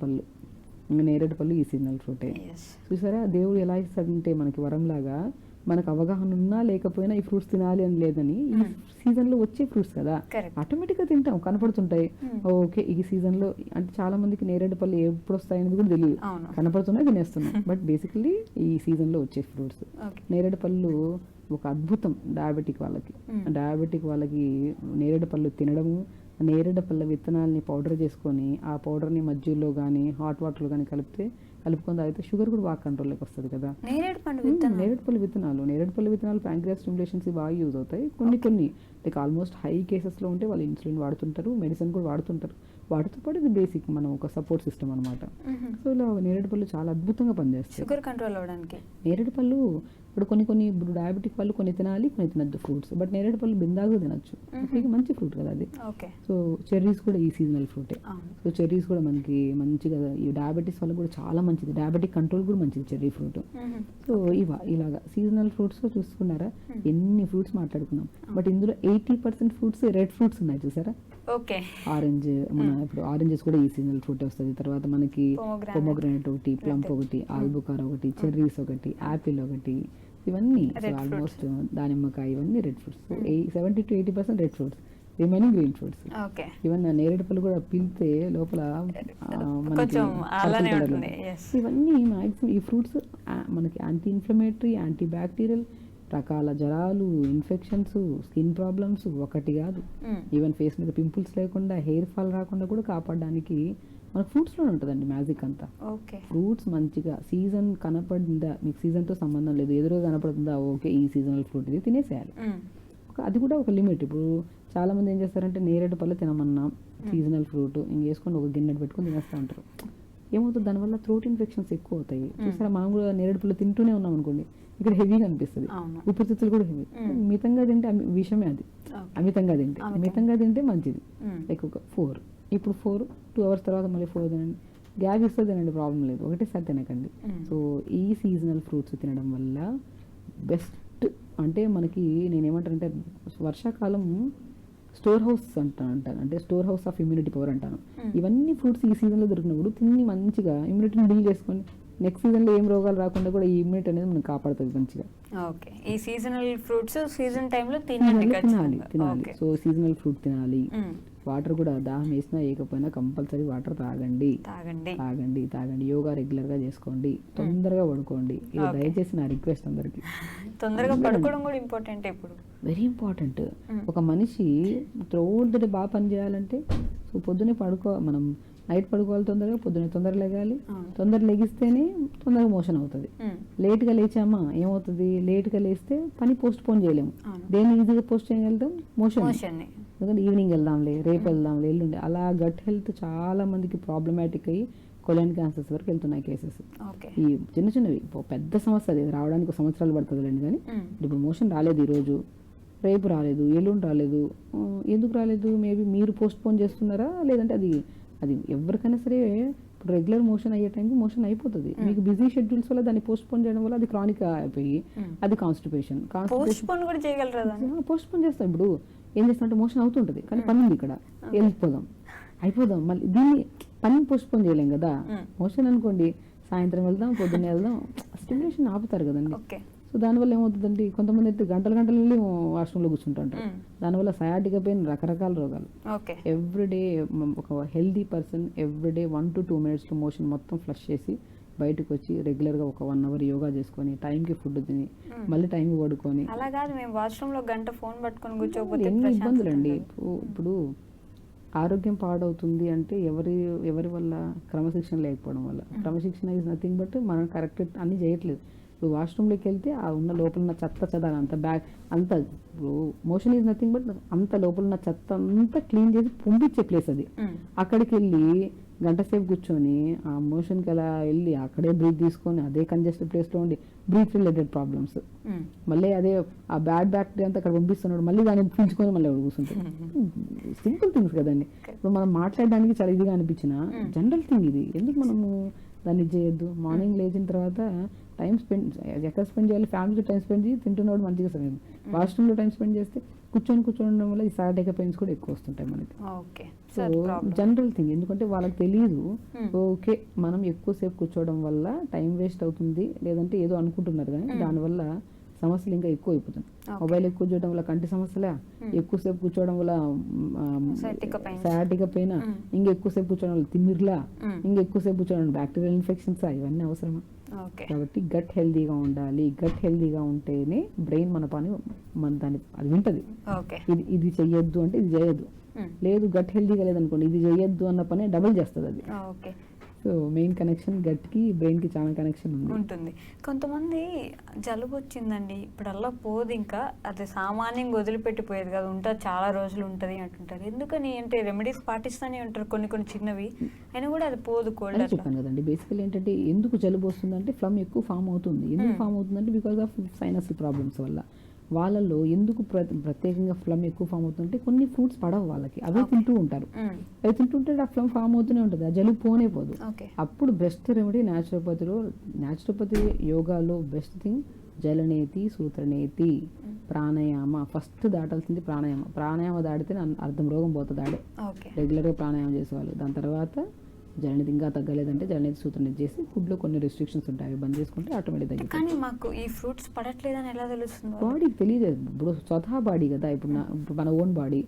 పళ్ళు ఈ సీజనల్ ఫ్రూటే. చూసారా దేవుడు ఎలా ఇస్తాడంటే మనకి వరం లాగా, మనకు అవగాహన ఉన్నా లేకపోయినా ఈ ఫ్రూట్స్ తినాలి అని లేదని, ఈ సీజన్ లో వచ్చే ఫ్రూట్స్ కదా ఆటోమేటిక్ గా తింటాం, కనపడుతుంటాయి. ఓకే ఈ సీజన్ లో అంటే చాలా మందికి నేరేడు పళ్ళు ఎప్పుడు వస్తాయి అనేది కూడా తెలియదు, కనపడుతున్నాయి తినేస్తున్నాం. బట్ బేసికలీ ఈ సీజన్ లో వచ్చే ఫ్రూట్స్. నేరేడు పళ్ళు ఒక అద్భుతం డయాబెటిక్ వాళ్ళకి నేరేడు పళ్ళు తినడము, నేరేడు పళ్ళ విత్తనాలని పౌడర్ చేసుకొని ఆ పౌడర్ని మజ్జిగలో కానీ హాట్ వాటర్లో కానీ కలుపుకొని తాగితే షుగర్ కూడా బాగా కంట్రోల్లోకి వస్తుంది కదా. నేరేడు పళ్ళు విత్తనాలు ప్యాంక్రియాస్ స్టిమ్యులేషన్స్ బాగా యూజ్ అవుతాయి. కొన్ని లైక్ ఆల్మోస్ట్ హై కేసెస్లో ఉంటే వాళ్ళు ఇన్సులిన్ వాడుతుంటారు, మెడిసిన్ కూడా వాడుతుంటారు. వాటితో పాటు ఇది బేసిక్ మనం ఒక సపోర్ట్ సిస్టమ్ అనమాట. సో ఇలా నేరేడు పళ్ళు చాలా అద్భుతంగా పనిచేస్తాయి షుగర్ కంట్రోల్ అవ్వడానికి. నేరేడు పళ్ళు ఇప్పుడు కొన్ని ఇప్పుడు డయాబెటిక్ వాళ్ళు కొన్ని తినాలి, కొన్ని తినద్దు ఫ్రూట్స్. బట్ నేరేడు పళ్ళు బిందాగా తినచ్చు, మంచి ఫ్రూట్ కదా అది. సో చెర్రీస్ కూడా ఈ సీజనల్ ఫ్రూటే. సో చెర్రీస్ కూడా మనకి మంచిగా ఈ డయాబెటీస్ వల్ల కూడా చాలా మంచిది, డయాబెటిక్ కంట్రోల్ కూడా మంచిది చెర్రీ ఫ్రూట్. సో ఇలాగా సీజనల్ ఫ్రూట్స్ చూసుకున్నారా, ఎన్ని ఫ్రూట్స్ మాట్లాడుకున్నాం. బట్ ఇందులో 80% ఫ్రూట్స్ రెడ్ ఫ్రూట్స్ ఉన్నాయి చూసారా. ఆరెంజ్, మన ఇప్పుడు ఆరెంజెస్ కూడా ఈ సీజనల్ ఫ్రూట్ వస్తుంది. తర్వాత మనకి పొమోగ్రానేట్ ఒకటి, ప్లమ్ ఒకటి, ఆల్బుకార ఒకటి, చెర్రీస్ ఒకటి, యాపిల్ ఒకటి, ఇవన్నీ ఆల్మోస్ట్ దానిమ్మకాయ, ఇవన్నీ red fruits. 70 to 80% red fruits, remaining green fruits. Even నేరేడు పళ్ళు కూడా పిలితే లోపల ఇవన్నీ మాక్సిమం ఈ ఫ్రూట్స్ మనకి యాంటీ ఇన్ఫ్లమేటరీ, యాంటీ బ్యాక్టీరియల్, రకాల జ్వరాలు, ఇన్ఫెక్షన్స్, స్కిన్ ప్రాబ్లమ్స్ ఒకటి కాదు. ఈవెన్ ఫేస్ మీద పింపుల్స్ లేకుండా, హెయిర్ ఫాల్ రాకుండా కూడా కాపాడడానికి మనకు ఫ్రూట్స్ లోనే ఉంటుందండి మ్యాజిక్ అంతా. ఫ్రూట్స్ మంచిగా సీజన్ కనపడిందా, మీకు సీజన్ తో సంబంధం లేదు, ఎదురుగా కనపడుతుందా, ఓకే ఈ సీజనల్ ఫ్రూట్ ఇది తినేసేయాలి. అది కూడా ఒక లిమిట్. ఇప్పుడు చాలా మంది ఏం చేస్తారంటే నేరేడు పళ్ళు తినమన్నా సీజనల్ ఫ్రూట్ ఇంకేసుకొని ఒక గిన్నె పెట్టుకొని తినేస్తూ ఉంటారు. ఏమవుతుంది దానివల్ల థ్రోట్ ఇన్ఫెక్షన్స్ ఎక్కువ అవుతాయి. చూసారా, మనం కూడా నేరేడు పళ్ళు తింటూనే ఉన్నాం అనుకోండి, ఇక్కడ హెవీగా అనిపిస్తుంది, ఊపిరితిత్తులు కూడా హెవీ. మితంగా తింటే విషమే అది, మితంగా తింటే మంచిది. లైక్ ఒక 4 ఇప్పుడు 2 hours తర్వాత మళ్ళీ 4 తినండి, గ్యాప్ ఇస్తే తినండి, ప్రాబ్లం లేదు, ఒకటేసారి తినకండి. సో ఈ సీజనల్ ఫ్రూట్స్ తినడం వల్ల బెస్ట్. అంటే మనకి నేనేమంటానంటే వర్షాకాలం స్టోర్ హౌస్ అంటాను, అంటే store house of immunity power అంటాను. ఇవన్నీ ఫ్రూట్స్ ఈ సీజన్లో దొరికినప్పుడు తిని మంచిగా ఇమ్యూనిటీని బిల్డ్ చేసుకొని నెక్స్ట్ సీజన్లో ఏం రోగాలు రాకుండా కూడా ఈ ఇమ్యూనిటీ అనేది మనం కాపాడుతుంది మంచిగా. ఓకే, ఈ సీజనల్ ఫ్రూట్స్ సీజన్ టైంలో తినాలి. సో సీజనల్ ఫ్రూట్ తినాలి. వాటర్ కూడా దాహం వేసినా వేయకపోయినా కంపల్సరీ వాటర్ తాగండి. యోగా రెగ్యులర్ గా చేసుకోండి, తొందరగా పడుకోండి. ఇది దయచేసి నా రిక్వెస్ట్ అందరికి. తొందరగా పడుకోవడం కూడా ఇంపార్టెంట్, ఇప్పుడు వెరీ ఇంపార్టెంట్. ఒక మనిషి త్రూఅవుట్ ద డే బాగా పని చేయాలంటే సో పొద్దునే మనం నైట్ పడుకోవాలి, పొద్దునే తొందరగా లేగాలి. తొందర లెగిస్తేనే తొందరగా మోషన్ అవుతుంది. లేట్గా లేచామా ఏమవుతుంది, లేట్గా లేస్తే పని పోస్ట్ పోన్ చేయలేము. దేన్ని ఈజీగా పోస్ట్ చేయగలుగుతాం, మోషన్. ఎందుకంటే ఈవినింగ్ వెళ్దాంలే, రేపు వెళ్దాంలే, ఎల్లుండి, అలా గట్ హెల్త్ చాలా మందికి ప్రాబ్లమాటిక్ అయ్యి కొలైన్ క్యాన్సర్స్ వరకు వెళ్తున్నాయి కేసెస్. ఈ చిన్నవి పెద్ద సమస్య అది రావడానికి సంవత్సరాలు పడుతుందిలేండి. కానీ ఇప్పుడు మోషన్ రాలేదు, ఈరోజు రేపు రాలేదు, ఎల్లుండి రాలేదు, ఎందుకు రాలేదు? మేబీ మీరు పోస్ట్ పోన్ చేస్తున్నారా, లేదంటే అది ఎవరికైనా సరే ఇప్పుడు రెగ్యులర్ మోషన్ అయ్యే టైంకి మోషన్ అయిపోతుంది. మీకు బిజీ షెడ్యూల్స్ వల్ల దాన్ని పోస్ట్ పోన్ చేయడం వల్ల అది క్రానిక్ అయిపోయి అది కాన్స్టిపేషన్ పోస్ట్ పోన్ చేస్తాం. ఇప్పుడు ఏం చేస్తామంటే మోషన్ అవుతుంటది కానీ పని ఉంది ఇక్కడ, అయిపోదాం మళ్ళీ దీన్ని పని పోస్ట్ పోన్ చేయలేం కదా. మోషన్ అనుకోండి సాయంత్రం వెళ్దాం, పొద్దున్న వెళ్దాం, స్టిమ్యులేషన్ ఆపుతారు కదండి. సో దానివల్ల ఏమవుతుందంటే కొంతమంది అయితే గంటలు వెళ్ళి వాష్రూమ్లో కూర్చుంటుంటారు. దానివల్ల సయాటికా పెయిన్, రకరకాల రోగాలు. ఓకే. ఎవ్రీడే ఒక healthy person everyday 1 to 2 minutes motion మొత్తం ఫ్లష్ చేసి బయటకు వచ్చి రెగ్యులర్గా ఒక 1 hour యోగా చేసుకొని టైంకి ఫుడ్ తిని మళ్ళీ టైంకి పడుకొని. అలా కాదు, మేము వాష్రూమ్ లో గంట ఫోన్ పట్టుకొని కూర్చోకపోతే ఎన్ని ఇబ్బందులు అండి. ఇప్పుడు ఆరోగ్యం పాడవుతుంది అంటే ఎవరి వల్ల? క్రమశిక్షణ లేకపోవడం వల్ల. క్రమశిక్షణ ఈజ్ నథింగ్ బట్ మనం కరెక్ట్ అన్ని చేయట్లేదు. ఇప్పుడు వాష్రూమ్లోకి వెళ్తే ఆ ఉన్న లోపల ఉన్న చెత్త అంత బ్యాగ్ అంత, ఇప్పుడు మోషన్ ఈజ్ నథింగ్ బట్ అంత లోపల ఉన్న చెత్త అంతా క్లీన్ చేసి పంపించే ప్లేస్ అది. అక్కడికి వెళ్ళి గంట సేపు కూర్చొని ఆ మోషన్కి అలా వెళ్ళి అక్కడే బ్రీత్ తీసుకొని అదే కంజెస్టెడ్ ప్లేస్లో ఉండి బ్రీత్ రిలేటెడ్ ప్రాబ్లమ్స్, మళ్ళీ అదే ఆ బ్యాడ్ బ్యాక్టీరియా అంతా అక్కడ పంపిస్తున్నాడు, మళ్ళీ దాన్ని పీల్చుకొని మళ్ళీ కూర్చుంటాడు. సింపుల్ థింగ్స్ కదండి. ఇప్పుడు మనం మాట్లాడడానికి చాలా ఇదిగా అనిపించిన జనరల్ థింగ్ ఇది. ఎందుకు మనము దాన్ని చేయొద్దు? మార్నింగ్ లేచిన తర్వాత టైం స్పెండ్ ఎక్కడ స్పెండ్ చేయాలి? ఫ్యామిలీతో టైం స్పెండ్ చేసి తింటున్నవాడు మంచిగా సరే. వాష్రూమ్లో టైం స్పెండ్ చేస్తే కూర్చోవడం వల్ల ఈ సయాటికా పెయిన్స్ కూడా ఎక్కువ వస్తుంటాయి మనకి. సో జనరల్ థింగ్, ఎందుకంటే వాళ్ళకి తెలియదు. ఓకే మనం ఎక్కువసేపు కూర్చోవడం వల్ల టైం వేస్ట్ అవుతుంది లేదంటే ఏదో అనుకుంటున్నారు, కానీ దానివల్ల సమస్యలు ఇంకా ఎక్కువ అయిపోతుంది. మొబైల్ ఎక్కువ చూడడం వల్ల కంటి సమస్యలే, ఎక్కువసేపు కూర్చోవడం వల్ల సయాటికా పెయిన్, ఇంకా ఎక్కువసేపు కూర్చోవడం వల్ల తిమ్మిర్లా, ఇంకా ఎక్కువసేపు కూర్చోవడం బ్యాక్టీరియల్ ఇన్ఫెక్షన్స్, ఇవన్నీ అవసరమా? కాబట్టి గట్ హెల్దీగా ఉండాలి. గట్ హెల్దీగా ఉంటేనే బ్రెయిన్ మన పని దాన్ని అది వింటది. ఇది చెయ్యొద్దు అంటే ఇది చేయొద్దు, లేదు గట్ హెల్దీగా లేదనుకోండి ఇది చేయొద్దు అన్న పని డబుల్ చేస్తుంది అది. సో మెయిన్ కనెక్షన్ గట్ కి బ్రెయిన్ కి చాలా కనెక్షన్ ఉంటుంది. కొంతమంది జలుబు వచ్చిందండి ఇప్పుడల్లా పోదు, ఇంకా అది సామాన్యంగా వదిలిపెట్టిపోయేది కదా, ఉంటుంది చాలా రోజులు ఉంటుంది అంటుంటారు. ఎందుకని అంటే రెమెడీస్ పాటిస్తూనే ఉంటారు కొన్ని చిన్నవి, అయినా కూడా అది పోదు. కోల్డ్ చెప్పాను కదండి. బేసికల్ ఏంటంటే ఎందుకు జలుబు వస్తుందంటే ఫ్లమ్ ఎక్కువ ఫామ్ అవుతుంది. ఎందుకు ఫామ్ అవుతుందంటే బికాస్ ఆఫ్ సైనస్ ప్రాబ్లమ్స్ వల్ల. వాళ్ళల్లో ఎందుకు ప్రత్యేకంగా ఫ్లమ్ ఎక్కువ ఫామ్ అవుతుందంటే కొన్ని ఫ్రూట్స్ పడవు వాళ్ళకి, అవే తింటూ ఉంటారు. అవి తింటుంటే ఆ ఫ్లమ్ ఫామ్ అవుతూనే ఉంటుంది, ఆ జలుబు పోనే పోదు. అప్పుడు బెస్ట్ రెమెడీ న్యాచురోపతి యోగాలో బెస్ట్ థింగ్ జలనేతి, సూత్రనేతి, ప్రాణాయామ. ఫస్ట్ దాటాల్సింది ప్రాణాయామ దాటితే అర్థం రోగం పోతుంది ఆడే. రెగ్యులర్గా ప్రాణాయామం చేసేవాళ్ళు. దాని తర్వాత జలనేతి ఇంకా తగ్గలేదంటే జలనేతి, సూత్రనేతి చేసి ఫుడ్లో కొన్ని రెస్ట్రిక్షన్స్ ఉంటాయి, అవి బంద్ చేసుకుంటే ఆటోమేటిక్ తగ్గుతుంది. కానీ మాకు ఈ ఫ్రూట్స్ పడట్లేదని ఎలా తెలుస్తుంది? బాడీకి తెలియదు. ఇప్పుడు స్వతహా బాడీ కదా. ఇప్పుడు మన ఓన్ బాడీ.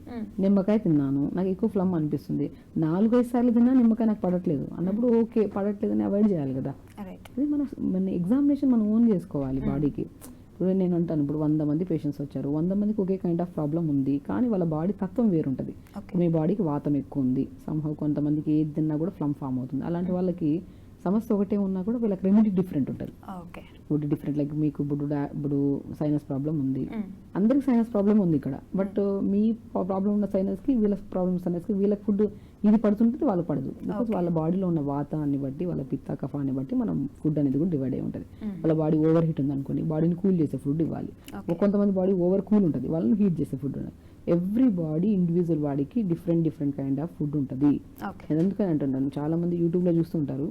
నిమ్మకాయ తిన్నాను, నాకు ఎక్కువ ఫ్లమ్ అనిపిస్తుంది, 4-5 సార్లు తిన్నా నిమ్మకాయ నాకు పడట్లేదు అన్నప్పుడు ఓకే పడట్లేదని అవాయిడ్ చేయాలి కదా. అది మన ఎగ్జామినేషన్ మనం ఓన్ చేసుకోవాలి బాడీకి. ఇప్పుడు నేను అంటాను, ఇప్పుడు 100 మంది పేషెంట్స్ వచ్చారు, 100 మందికి ఒకే కైండ్ ఆఫ్ ప్రాబ్లం ఉంది, కానీ వాళ్ళ బాడీ తత్వం వేరుంటుంది. మీ బాడీకి వాతం ఎక్కువ ఉంది, సంహవ్ కొంతమందికి ఏది తిన్నా కూడా ఫ్లమ్ ఫామ్ అవుతుంది. అలాంటి వాళ్ళకి సమస్య ఒకటే ఉన్నా కూడా వీళ్ళకి రెమెడీ డిఫరెంట్ ఉంటుంది. Food different. లైక్ మీకు ఇప్పుడు సైనస్ ప్రాబ్లం ఉంది, అందరికి సైనస్ ప్రాబ్లం ఉంది ఇక్కడ, బట్ మీ ప్రాబ్లం ఉన్న సైనస్కి వీళ్ళ ప్రాబ్లమ్ సైనస్కి వీళ్ళకి ఫుడ్ ఇది పడుతుంటుంది, వాళ్ళకి పడదు. బికాస్ వాళ్ళ బాడీలో ఉన్న వాతాన్ని బట్టి వాళ్ళ పిత్త కఫాన్ని బట్టి మనం ఫుడ్ అనేది కూడా డివైడ్ అయి ఉంటుంది. వాళ్ళ బాడీ ఓవర్ హీట్ ఉంది అనుకోండి, బాడీని కూల్ చేసే ఫుడ్ ఇవ్వాలి. కొంతమంది బాడీ ఓవర్ కూల్ ఉంటుంది, వాళ్ళని హీట్ చేసే ఫుడ్ ఉండాలి. ఎవ్రీ బాడీ ఇండివిజువల్ బాడీకి డిఫరెంట్ కైండ్ ఆఫ్ ఫుడ్ ఉంటుంది. ఎందుకని అంటున్నాను, చాలా మంది యూట్యూబ్ లో చూస్తుంటారు,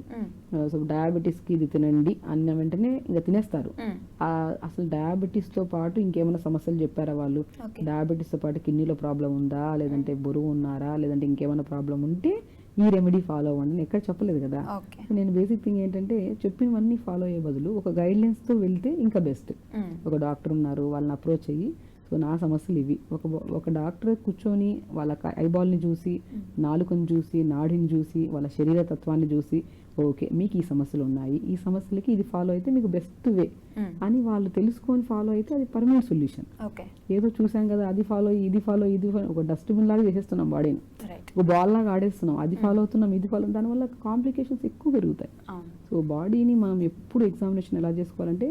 సో డయాబెటీస్ కి ఇది తినండి అన్న వెంటనే ఇంకా తినేస్తారు. అసలు డయాబెటీస్ తో పాటు ఇంకేమైనా సమస్యలు చెప్పారా వాళ్ళు? డయాబెటీస్ తో పాటు కిడ్నీలో ప్రాబ్లం ఉందా, లేదంటే బరువు ఉన్నారా, లేదంటే ఇంకేమైనా ప్రాబ్లం ఉంటే ఈ రెమెడీ ఫాలో అవ్వండి అని ఎక్కడ చెప్పలేదు కదా. నేను బేసిక్ థింగ్ ఏంటంటే చెప్పినవన్నీ ఫాలో అయ్యే బదులు ఒక గైడ్లైన్స్ తో వెళ్తే ఇంకా బెస్ట్. ఒక డాక్టర్ ఉన్నారు, వాళ్ళని అప్రోచ్ అయ్యి సో నా సమస్యలు ఇవి, ఒక డాక్టర్ కూర్చొని వాళ్ళ ఐబాల్ని చూసి, నాలుకని చూసి, నాడిని చూసి, వాళ్ళ శరీర తత్వాన్ని చూసి, ఓకే మీకు ఈ సమస్యలు ఉన్నాయి, ఈ సమస్యలకి ఇది ఫాలో అయితే మీకు బెస్ట్ వే అని వాళ్ళు తెలుసుకొని ఫాలో అయితే అది పర్మనెంట్ సొల్యూషన్. ఏదో చూసాం కదా అది ఫాలో ఇది ఫాలో ఒక డస్ట్బిన్ లాగా చేసేస్తున్నాం బాడీని, ఒక బాల్ లాగా ఆడేస్తున్నాం, అది ఫాలో అవుతున్నాం ఇది ఫాలో, దానివల్ల కాంప్లికేషన్స్ ఎక్కువ పెరుగుతాయి. సో బాడీని మనం ఎప్పుడు ఎగ్జామినేషన్ ఎలా చేసుకోవాలంటే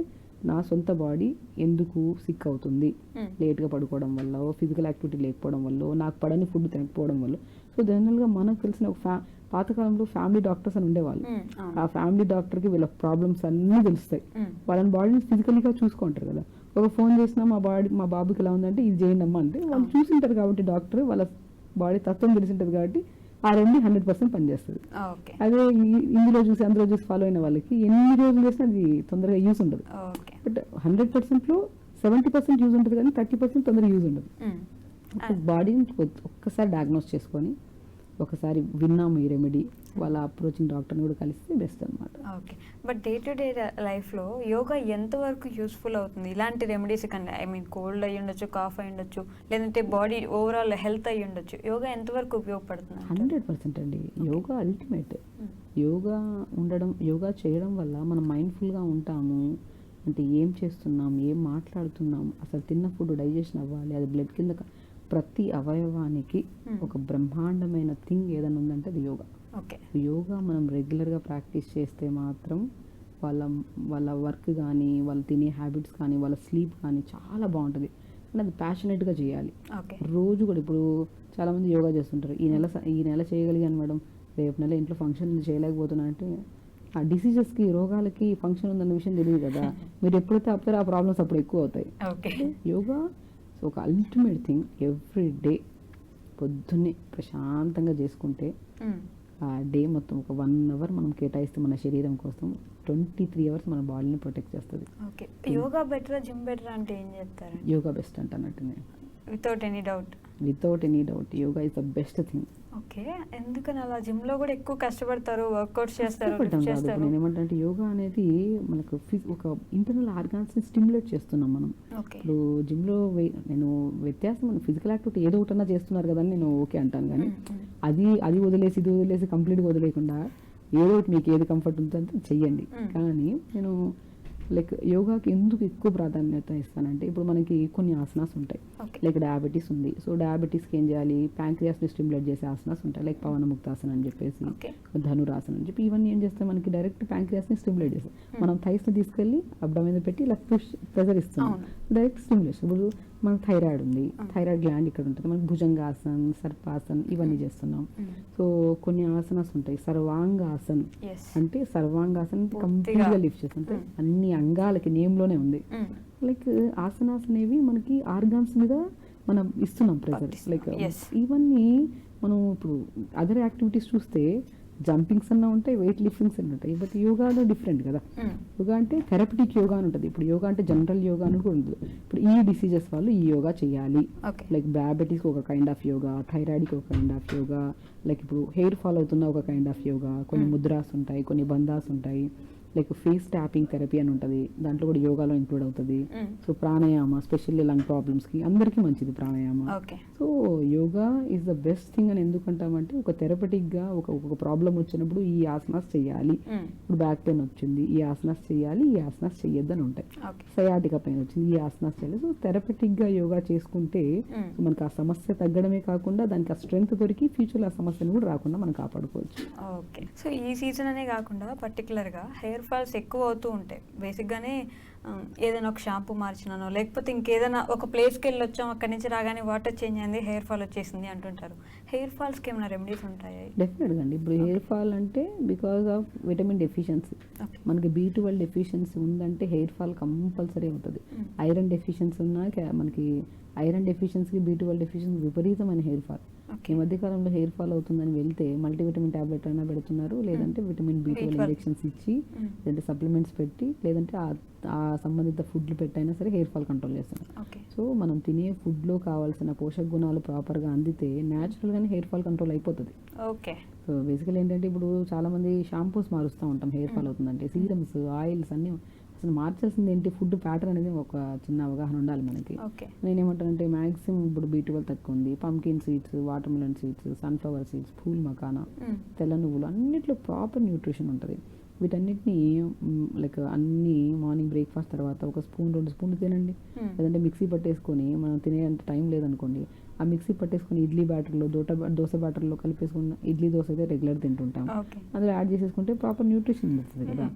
నా సొంత బాడీ ఎందుకు సిక్ అవుతుంది, లేట్గా పడుకోవడం వల్ల, ఫిజికల్ యాక్టివిటీ లేకపోవడం వల్ల, నాకు పడని ఫుడ్ తినకపోవడం వల్ల. సో జనరల్గా మనకు తెలిసిన ఒక పాతకాలంలో ఫ్యామిలీ డాక్టర్స్ అని ఉండేవాళ్ళు. ఆ ఫ్యామిలీ డాక్టర్కి వీళ్ళ ప్రాబ్లమ్స్ అన్నీ తెలుస్తాయి, వాళ్ళని బాడీని ఫిజికల్గా చూసుకుంటారు కదా. ఒక ఫోన్ చేసినా మా బాబుకి ఎలా ఉందంటే ఇది చేయండి అమ్మా అంటే వాళ్ళు చూసింటారు కాబట్టి డాక్టర్ వాళ్ళ బాడీ తత్వం తెలిసింటది కాబట్టి ఆ రెండు 100% పనిచేస్తుంది. అదే ఇందులో చూసి అందులో చూసి ఫాలో అయిన వాళ్ళకి ఎన్ని రోజులు చేసినా అది తొందరగా యూజ్ ఉండదు. బట్ 100%లో 70% యూజ్ ఉంటుంది, కానీ 30% తొందరగా యూజ్ ఉండదు. బాడీని ఒక్కసారి డయాగ్నోస్ చేసుకొని ఒకసారి విన్నాము ఈ రెమెడీ, వాళ్ళ అప్రోచింగ్ డాక్టర్ని కూడా కలిస్తే బెస్ట్ అనమాట. Okay, but day to day లైఫ్లో యోగా ఎంతవరకు యూస్ఫుల్ అవుతుంది ఇలాంటి రెమెడీస్ కన్నా? ఐ మీన్ కోల్డ్ అయ్యి ఉండొచ్చు, కాఫ్ అయ్యి ఉండొచ్చు, లేదంటే బాడీ ఓవరాల్ హెల్త్ అయ్యి ఉండొచ్చు, యోగా ఎంతవరకు ఉపయోగపడుతుంది? 100% అండి. యోగా అల్టిమేట్. యోగా చేయడం వల్ల మనం మైండ్ఫుల్గా ఉంటాము. అంటే ఏం చేస్తున్నాం, ఏం మాట్లాడుతున్నాం, అసలు తిన్న ఫుడ్ డైజెషన్ అవ్వాలి, అది బ్లడ్ కింద ప్రతి అవయవానికి ఒక బ్రహ్మాండమైన థింగ్ ఏదైనా ఉందంటే అది యోగా. ఓకే, యోగా మనం రెగ్యులర్గా ప్రాక్టీస్ చేస్తే మాత్రం వాళ్ళ వర్క్ కానీ, వాళ్ళు తినే హ్యాబిట్స్ కానీ, వాళ్ళ స్లీప్ కానీ చాలా బాగుంటుంది. అంటే అది ప్యాషనెట్గా చేయాలి. ఓకే, రోజు కూడా ఇప్పుడు చాలామంది యోగా చేస్తుంటారు, ఈ నెల చేయగలిగాను మేడం, రేపు నెల ఇంట్లో ఫంక్షన్ చేయలేకపోతున్నా అంటే ఆ డిసీజెస్కి, రోగాలకి ఫంక్షన్ ఉందన్న విషయం తెలియదు కదా. మీరు ఎప్పుడైతే ఆపుతారో ఆ ప్రాబ్లమ్స్ అప్పుడు ఎక్కువ అవుతాయి. ఓకే, యోగా సో ఒక అల్టిమేట్ థింగ్. ఎవ్రీ డే పొద్దున్నే ప్రశాంతంగా చేసుకుంటే ఆ డే మొత్తం ఒక 1 అవర్ మనం కేటాయిస్తే మన శరీరం కోసం 23 అవర్స్ మన బాడీని ప్రొటెక్ట్ చేస్తుంది. ఓకే, యోగా బెటరా జిమ్ బెటరా అంటే ఏం చెప్తారు? యోగా బెస్ట్ అంటున్నట్టు నేను, without any doubt. Without any doubt yoga is the best thing. Okay, ఎందుకని అలా? జిమ్ లో కూడా ఎక్కువ కష్టపడతారు, వర్కౌట్స్ చేస్తారు, కష్టపడటం కాదు. ఇప్పుడు నేను ఏమంటే యోగా అనేది మనకు ఒక ఇంటర్నల్ ఆర్గాన్స్ ని స్టిమ్యులేట్ చేస్తున్నాం మనం. ఓకే, ఇప్పుడు జిమ్లో నేను వ్యత్యాసం ఫిజికల్ యాక్టివిటీ ఏదో ఒకటన్నా చేస్తున్నారు కదా అని నేను ఓకే అంటాను, కానీ అది వదిలేసి ఇది వదిలేసి కంప్లీట్గా వదిలేకుండా ఏదో ఒకటి మీకు ఏది కంఫర్ట్ ఉంటుందో చెయ్యండి. కానీ నేను లైక్ యోగాకి ఎందుకు ఎక్కువ ప్రాధాన్యత ఇస్తానంటే, ఇప్పుడు మనకి కొన్ని ఆసనాస్ ఉంటాయి. లైక్ డయాబెటీస్ ఉంది, సో డయాబెటీస్కి ఏం చేయాలి, ప్యాంక్రియాస్ని స్టిమ్యులేట్ చేసే ఆసనాస్ ఉంటాయి. లైక్ పవనముక్తాసనం అని చెప్పేసి, ధనురాసనం అని చెప్పి, ఇవన్నీ ఏం చేస్తాయి, మనకి డైరెక్ట్ ప్యాంక్రియాస్ని స్టిమ్యులేట్ చేస్తాయి. మనం థైస్ని తీసుకెళ్ళి అబ్డోమెన్ పెట్టి ఇలా ప్రెజర్ ఇస్తున్నాం, డైరెక్ట్ స్టిమ్యులేషన్. ఇప్పుడు మనకు థైరాయిడ్ ఉంది, థైరాయిడ్ గ్లాండ్ ఇక్కడ ఉంటుంది, మనకి భుజంగాసన్, సర్పాసన్ ఇవన్నీ చేస్తున్నాం. సో కొన్ని ఆసనాస్ ఉంటాయి. సర్వాంగాసన్ అంటే సర్వాంగాసన్ కంప్లీట్గా లిఫ్ట్ చేస్తాం, అంటే అన్ని అంగాలకి నేమ్లోనే ఉంది. లైక్ ఆసనాస్ అనేవి మనకి ఆర్గాన్స్ మీద మనం ఇస్తున్నాం ప్రెజర్. లైక్ ఇవన్నీ మనం ఇప్పుడు అదర్ యాక్టివిటీస్ చూస్తే జంపింగ్స్ అన్నా ఉంటాయి, వెయిట్ లిఫ్టింగ్స్ అన్నీ ఉంటాయి. బట్ యోగాలో డిఫరెంట్ కదా. యోగా అంటే థెరపటిక్ యోగా అని ఉంటుంది. ఇప్పుడు యోగా అంటే జనరల్ యోగా అని కూడా ఉంటుంది. ఇప్పుడు ఈ డిసీజెస్ వాళ్ళు ఈ యోగా చేయాలి. లైక్ డయాబెటీస్కి ఒక కైండ్ ఆఫ్ యోగా, థైరాయిడ్కి ఒక కైండ్ ఆఫ్ యోగా, లైక్ ఇప్పుడు హెయిర్ ఫాల్ అవుతున్న ఒక కైండ్ ఆఫ్ యోగా, కొన్ని ముద్రాస్ ఉంటాయి, కొన్ని బంధాస్ ఉంటాయి. లైక్ ఫేస్ ట్యాపింగ్ థెరపీ అని ఉంటుంది, దాంట్లో కూడా యోగాలో ఇంక్లూడ్ అవుతుంది. సో ప్రాణాయామ స్పెషల్లీ లంగ్ ప్రాబ్లమ్స్కి అందరికీ మంచిది pranayama. So yoga is the best thing అని ఎందుకంటామంటే, ఒక థెరపటిక్గా ఒక ప్రాబ్లం వచ్చినప్పుడు ఈ ఆసనాస్ చేయాలి. ఇప్పుడు బ్యాక్ పెయిన్ వచ్చింది, ఈ ఆసనాస్ చేయాలి, ఈ ఆసనాస్ చెయ్యొద్దు అని ఉంటాయి. సయాటికా పెయిన్ వచ్చింది, ఈ ఆసనాస్ చేయాలి. సో థెరపటిక్గా యోగా చేసుకుంటే మనకు ఆ సమస్య తగ్గడమే కాకుండా దానికి ఆ స్ట్రెంగ్త్ దొరికి ఫ్యూచర్లో ఆ సమస్యను కూడా రాకుండా మనం కాపాడుకోవచ్చు. ఓకే, సో ఈ సీజన్ అనే కాకుండా పర్టికులర్గా హెయిర్ ఫాల్స్ ఎక్కువ అవుతూ ఉంటాయి. బేసిక్గానే ఏదైనా ఒక షాంపూ మార్చినానో, లేకపోతే ఇంకేదైనా ఒక ప్లేస్కి వెళ్ళి వచ్చాం, అక్కడి నుంచి రాగానే వాటర్ చేంజ్ అయింది, హెయిర్ ఫాల్ వచ్చేసింది అంటుంటారు. హెయిర్ ఫాల్స్కి ఏమైనా రెమెడీస్ ఉంటాయి? డెఫినెట్గా అండి. ఇప్పుడు హెయిర్ ఫాల్ అంటే బికాస్ ఆఫ్ విటమిన్ డెఫిషియన్సీ. మనకి B12 డెఫిషియన్సీ ఉందంటే హెయిర్ ఫాల్ కంపల్సరీ అవుతుంది. ఐరన్ డెఫిషియన్సీ ఉన్నా మనకి ఐరన్ డెఫిషియన్సీకి B12 డెఫిషియన్సీ విపరీతమైన హెయిర్ ఫాల్. ఈ మధ్యకాలంలో హెయిర్ ఫాల్ అవుతుందని వెళ్తే మల్టీవిటమిన్ టాబ్లెట్ అయినా పెడుతున్నారు, లేదంటే విటమిన్ B12 ఇంజెక్షన్స్ ఇచ్చి, లేదంటే సప్లిమెంట్స్ పెట్టి, లేదంటే ఆ సంబంధిత ఫుడ్లు పెట్టైనా సరే హెయిర్ ఫాల్ కంట్రోల్ చేస్తున్నారు. సో మనం తినే ఫుడ్లో కావాల్సిన పోషక గుణాలు ప్రాపర్గా అందితే న్యాచురల్గానే హెయిర్ ఫాల్ కంట్రోల్ అయిపోతుంది. ఓకే, సో బేసికల్ ఏంటంటే, ఇప్పుడు చాలామంది షాంపూస్ మారుస్తూ ఉంటాం హెయిర్ ఫాల్ అవుతుందంటే, సీరమ్స్, ఆయిల్స్ అన్నీ. అసలు మార్చాల్సింది ఏంటి, ఫుడ్ ప్యాటర్న్ అనేది ఒక చిన్న అవగాహన ఉండాలి మనకి. నేనేమంటానంటే మ్యాక్సిమం ఇప్పుడు B12 తక్కువ ఉంది, pumpkin seeds, water melon seeds, sunflower seeds, pool makhana, తెల్ల నువ్వులు అన్నిట్లో ప్రాపర్ న్యూట్రిషన్ ఉంటుంది. వీటన్నిటిని లైక్ అన్ని మార్నింగ్ బ్రేక్ఫాస్ట్ తర్వాత ఒక స్పూన్ 2 స్పూన్లు తినండి. లేదంటే మిక్సీ పట్టేసుకొని, మనం తినేంత టైం లేదనుకోండి, ఆ మిక్సీ పట్టేసుకొని ఇడ్లీ బ్యాటర్లో, దోశ బ్యాటర్లో కలిపేసుకున్న ఇడ్లీ దోశ అయితే రెగ్యులర్ తింటుంటాం, అందులో యాడ్ చేసేసుకుంటే ప్రాపర్ న్యూట్రిషన్ ఉంటుంది కదా.